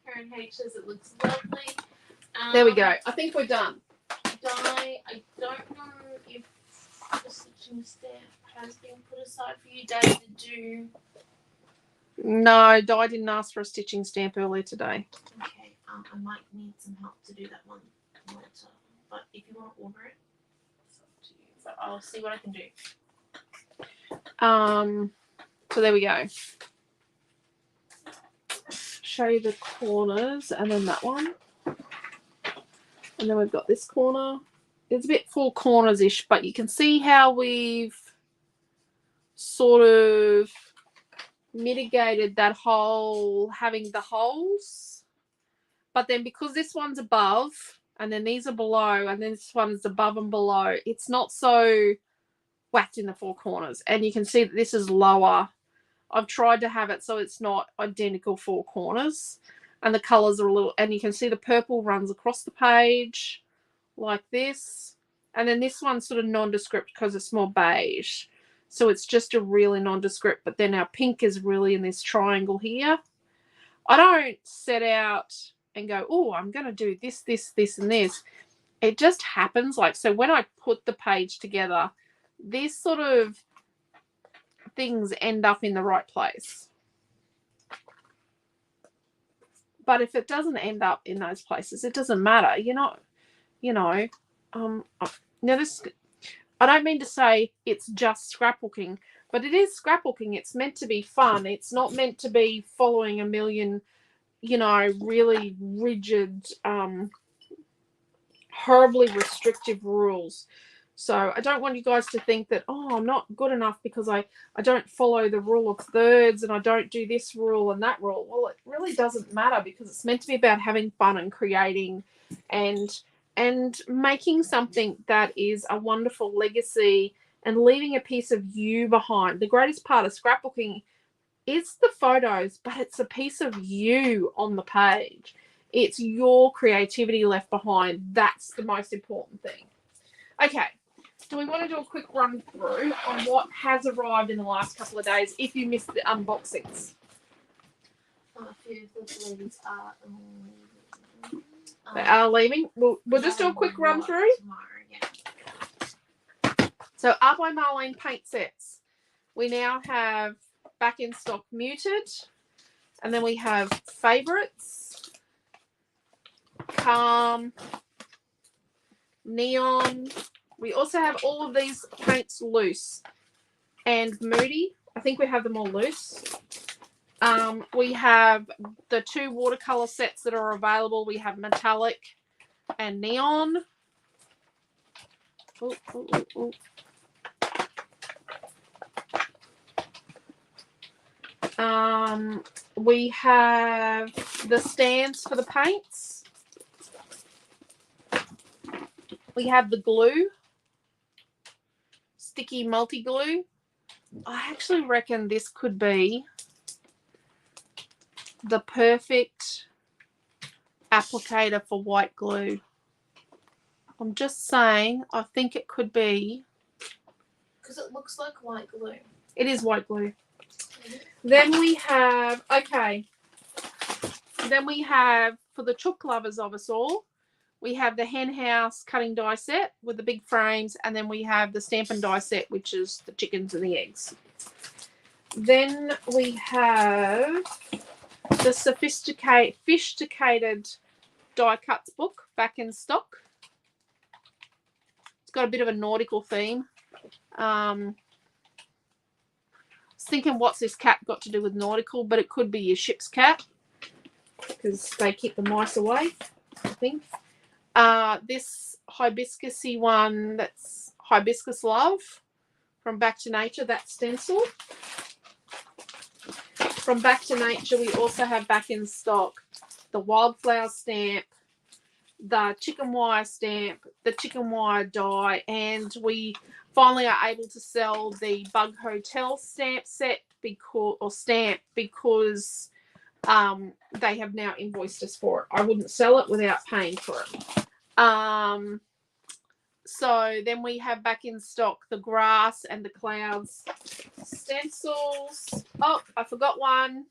Karen H says it looks lovely. There we go. I think we're done. I don't know if the stitching stamp has been put aside for you, Dad, to do. No, Di didn't ask for a stitching stamp earlier today. Okay, I might need some help to do that one later. But if you want to order it, it's up to you. But I'll see what I can do. So there we go. Show you the corners and then that one. And then we've got this corner. It's a bit four corners-ish, but you can see how we've sort of mitigated that whole having the holes. But then because this one's above and then these are below and then this one's above and below, it's not so whacked in the four corners. And you can see that this is lower. I've tried to have it so it's not identical four corners. And the colours are a little, and you can see the purple runs across the page like this. And then this one's sort of nondescript because it's more beige. So it's just a really nondescript, but then our pink is really in this triangle here. I don't set out and go, oh, I'm going to do this, this, this, and this. It just happens. So when I put the page together, these sort of things end up in the right place. But if it doesn't end up in those places, it doesn't matter. Now this, I don't mean to say it's just scrapbooking, but it is scrapbooking. It's meant to be fun. It's not meant to be following a million, really rigid, horribly restrictive rules. So I don't want you guys to think that, oh, I'm not good enough because I don't follow the rule of thirds and I don't do this rule and that rule. Well, it really doesn't matter because it's meant to be about having fun and creating and making something that is a wonderful legacy and leaving a piece of you behind. The greatest part of scrapbooking is the photos, but it's a piece of you on the page. It's your creativity left behind. That's the most important thing. Okay. Do we want to do a quick run through on what has arrived in the last couple of days if you missed the unboxings? A few of the ladies are They are leaving. We'll just do a quick run through. Tomorrow, yeah. So Art by Marlene paint sets. We now have back in stock Muted. And then we have Favorites. Calm. Neon. We also have all of these paints loose. And Moody. I think we have them all loose. We have the two watercolor sets that are available. We have Metallic and Neon. Ooh, ooh, ooh, ooh. We have the stands for the paints. We have the glue. Sticky multi-glue. I actually reckon this could be the perfect applicator for white glue. I'm just saying, I think it could be. Because it looks like white glue. It is white glue. Then we have, then we have, for the chook lovers of us all, we have the hen house cutting die set with the big frames, and then we have the stamp and die set, which is the chickens and the eggs. Then we have the sophisticated die cuts book back in stock. It's got a bit of a nautical theme. I was thinking, what's this cat got to do with nautical? But it could be your ship's cat because they keep the mice away, I think. This hibiscusy one, that's Hibiscus Love from Back to Nature, that stencil. From Back to Nature, we also have back in stock the Wildflower stamp, the chicken wire stamp, the chicken wire die, and we finally are able to sell the Bug Hotel stamp set because they have now invoiced us for it. I wouldn't sell it without paying for it. So then we have back in stock the grass and the clouds stencils. Oh, I forgot one.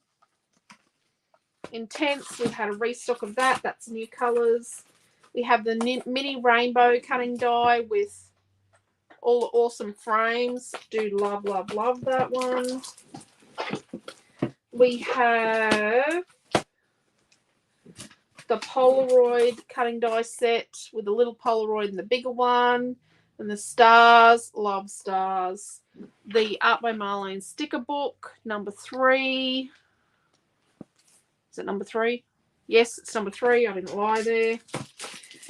Intense. We had a restock of that. That's new colours. We have the mini rainbow cutting die with all the awesome frames. Do love, love, love that one. We have the Polaroid cutting die set with the little Polaroid and the bigger one. And the stars, love stars. The Art by Marlene sticker book, number 3. Is it number 3? Yes, it's number 3. I didn't lie there.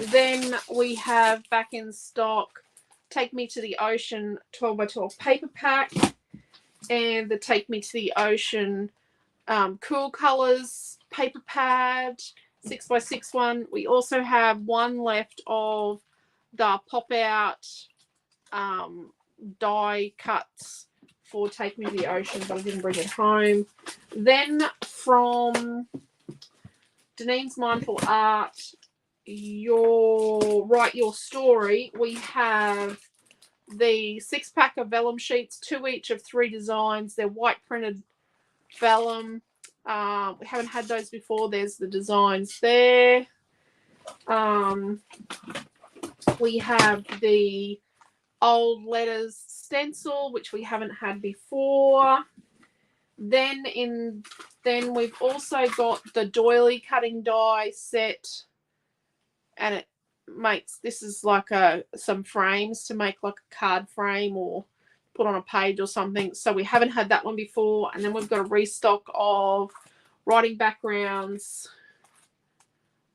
Then we have back in stock Take Me to the Ocean 12 by 12 paper pack and the Take Me to the Ocean Cool Colors paper pad 6 by 6 one. We also have one left of the pop out die cuts for Take Me to the Ocean, but I didn't bring it home. Then from Denine's Mindful Art, Write Your Story, we have the 6-pack of vellum sheets, 2 each of 3 designs. They're white printed vellum. We haven't had those before. There's the designs there. We have the old letters stencil, which we haven't had before. Then we've also got the doily cutting die set, and it makes, this is like some frames to make like a card frame or put on a page or something. So we haven't had that one before. And then we've got a restock of writing backgrounds,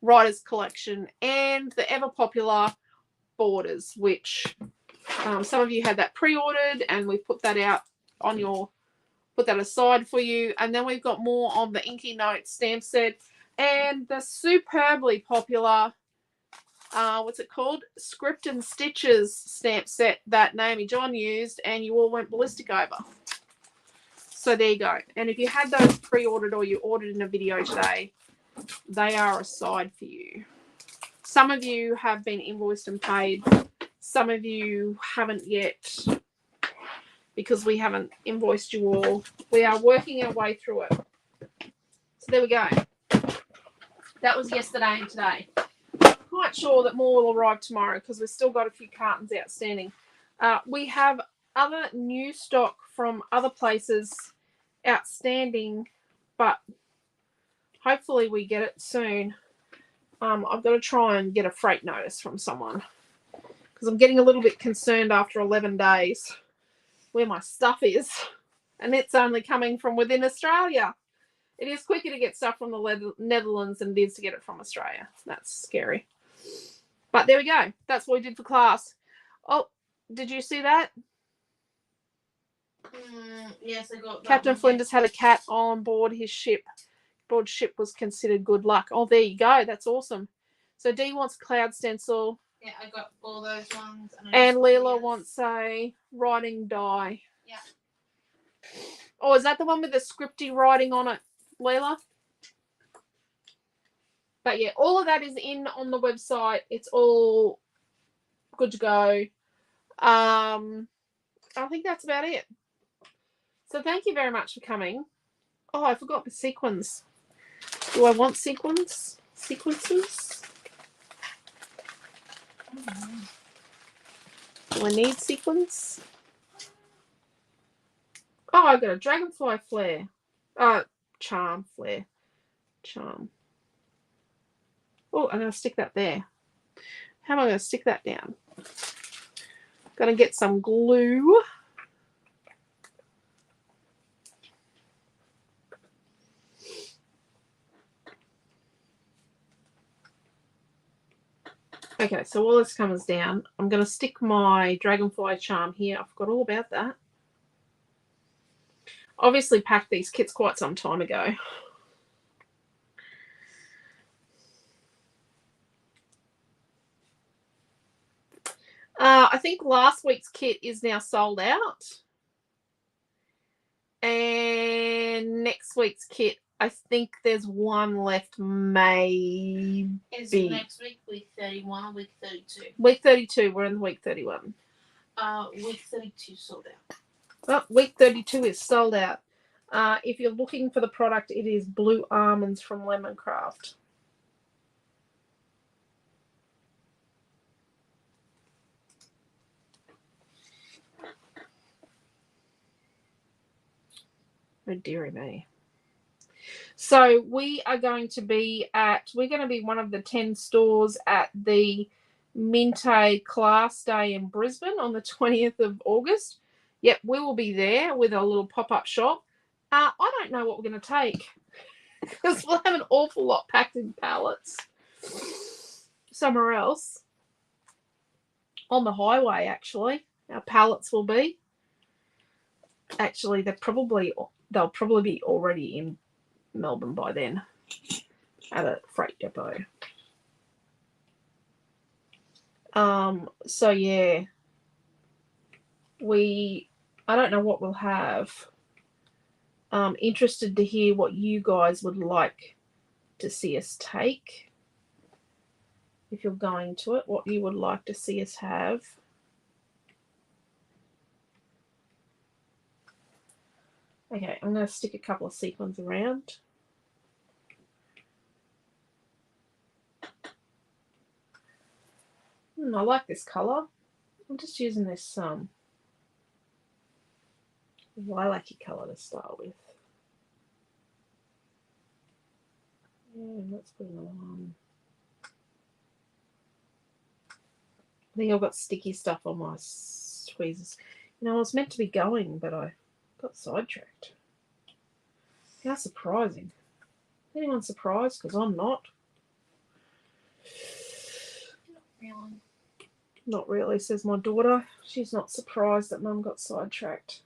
writers collection, and the ever popular borders, which some of you had that pre-ordered, and we've put that out on your, put that aside for you. And then we've got more on the Inky Notes stamp set and the superbly popular what's it called? Script and Stitches stamp set that Naomi John used and you all went ballistic over. So there you go. And if you had those pre-ordered or you ordered in a video today, they are aside for you. Some of you have been invoiced and paid. Some of you haven't yet because we haven't invoiced you all. We are working our way through it. So there we go. That was yesterday and today. Quite sure that more will arrive tomorrow because we've still got a few cartons outstanding. We have other new stock from other places outstanding, but hopefully we get it soon. I've got to try and get a freight notice from someone because I'm getting a little bit concerned after 11 days where my stuff is, and it's only coming from within Australia. It is quicker to get stuff from the Netherlands than it is to get it from Australia. That's scary. But there we go. That's what we did for class. Oh, did you see that? Yes, I got that. Captain Flinders had a cat on board his ship. Board ship was considered good luck. Oh, there you go. That's awesome. So Dee wants cloud stencil. Yeah, I got all those ones. And Leela wants a writing die. Yeah. Oh, is that the one with the scripty writing on it, Leela? But yeah, all of that is in on the website. It's all good to go. I think that's about it. So thank you very much for coming. Oh, I forgot the sequins. Do I want sequins? Sequences? Do I need sequins? Oh, I got a dragonfly flare. Charm flare. Charm. Oh, I'm going to stick that there. How am I going to stick that down? Going to get some glue. Okay, so while this comes down, I'm going to stick my dragonfly charm here. I forgot all about that. Obviously packed these kits quite some time ago. I think last week's kit is now sold out. And next week's kit, I think there's one left, maybe. Is next week 31 or week 32? Week 32. We're in week 31. Week 32 sold out. Well, week 32 is sold out. If you're looking for the product, it is Blue Almonds from Lemoncraft. Oh, dearie me. So we're going to be one of the 10 stores at the Minte Class Day in Brisbane on the 20th of August. Yep, we will be there with a little pop-up shop. I don't know what we're going to take because we'll have an awful lot packed in pallets somewhere else on the highway. Actually, our pallets will be. Actually, they'll probably be already in Melbourne by then at a freight depot. So yeah, I don't know what we'll have. Interested to hear what you guys would like to see us take. If you're going to it, what you would like to see us have. Okay, I'm going to stick a couple of sequins around. I like this colour. I'm just using this lilac-y colour to start with. Yeah, let's put another one. I think I've got sticky stuff on my tweezers. I was meant to be going, but I got sidetracked. How surprising. Anyone surprised? Because I'm not. Really? Not really, says my daughter. She's not surprised that Mum got sidetracked.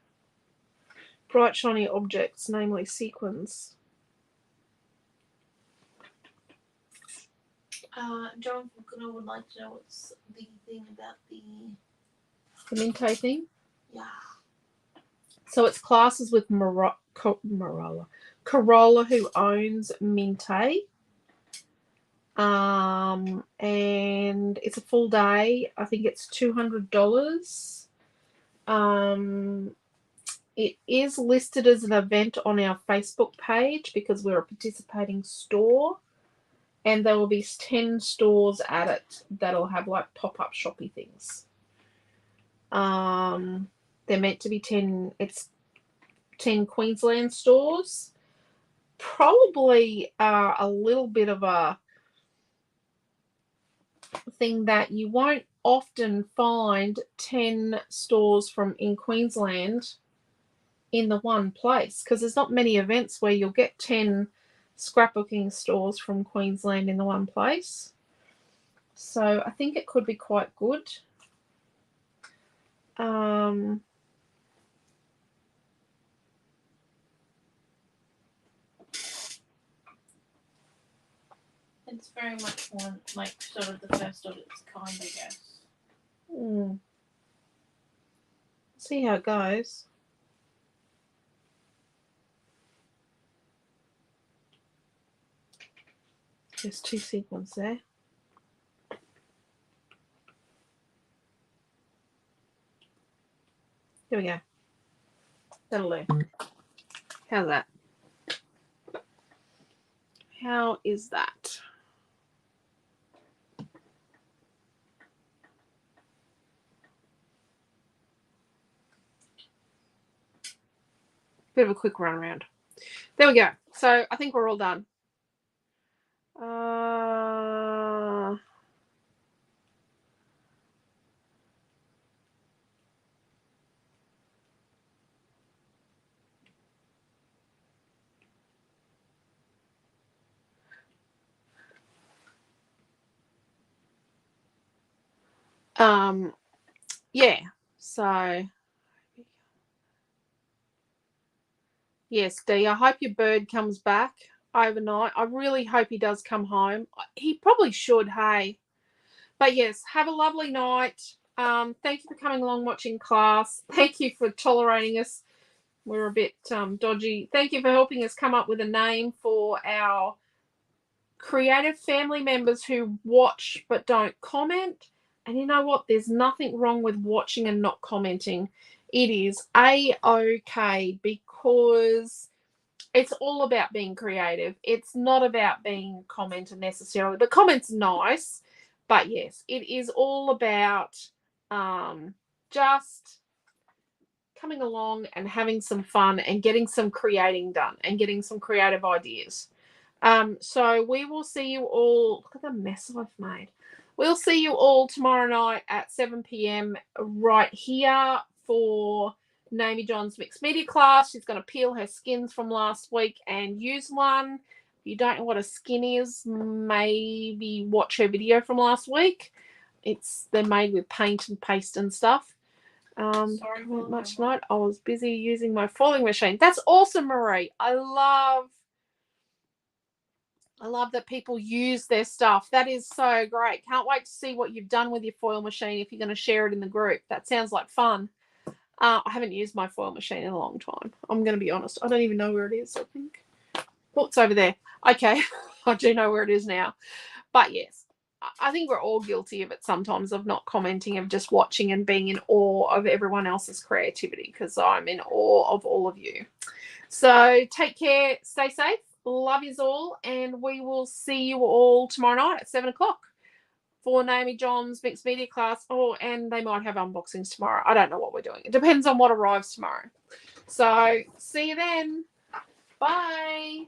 Bright shiny objects, namely sequins. John Fulconer would like to know what's the thing about the Minte thing? Yeah. So it's classes with Corolla, who owns Minte. And it's a full day. I think it's $200. It is listed as an event on our Facebook page because we're a participating store. And there will be 10 stores at it that'll have like pop-up shoppy things. They're meant to be 10. It's 10 Queensland stores. Probably a little bit of a thing that you won't often find 10 stores in Queensland in the one place because there's not many events where you'll get 10 scrapbooking stores from Queensland in the one place. So I think it could be quite good. It's very much one, like, sort of the first of its kind, I guess. See how it goes. There's 2 sequins there. There we go. That'll do. How's that? How is that? Bit of a quick run around. There we go. So I think we're all done. Yeah. So yes, Dee, I hope your bird comes back overnight. I really hope he does come home. He probably should, hey. But yes, have a lovely night. Thank you for coming along, watching class. Thank you for tolerating us. We're a bit dodgy. Thank you for helping us come up with a name for our creative family members who watch but don't comment. And you know what? There's nothing wrong with watching and not commenting. It is A-OK, because it's all about being creative. It's not about being a commenter necessarily. The comment's nice, but yes, it is all about just coming along and having some fun and getting some creating done and getting some creative ideas. So we will see you all. Look at the mess I've made. We'll see you all tomorrow night at 7 p.m. right here for Naomi John's mixed media class. She's going to peel her skins from last week and use one. If you don't know what a skin is, maybe watch her video from last week. They're made with paint and paste and stuff. Sorry, Not much tonight. I was busy using my foiling machine. That's awesome, Marie. I love that people use their stuff. That is so great. Can't wait to see what you've done with your foil machine if you're going to share it in the group. That sounds like fun. I haven't used my foil machine in a long time. I'm going to be honest. I don't even know where it is, I think. Oh, it's over there. Okay. I do know where it is now. But yes, I think we're all guilty of it sometimes, of not commenting, of just watching and being in awe of everyone else's creativity, because I'm in awe of all of you. So take care. Stay safe. Love yous all. And we will see you all tomorrow night at 7 o'clock. For Naomi John's mixed media class. Oh, and they might have unboxings tomorrow. I don't know what we're doing. It depends on what arrives tomorrow. So see you then. Bye.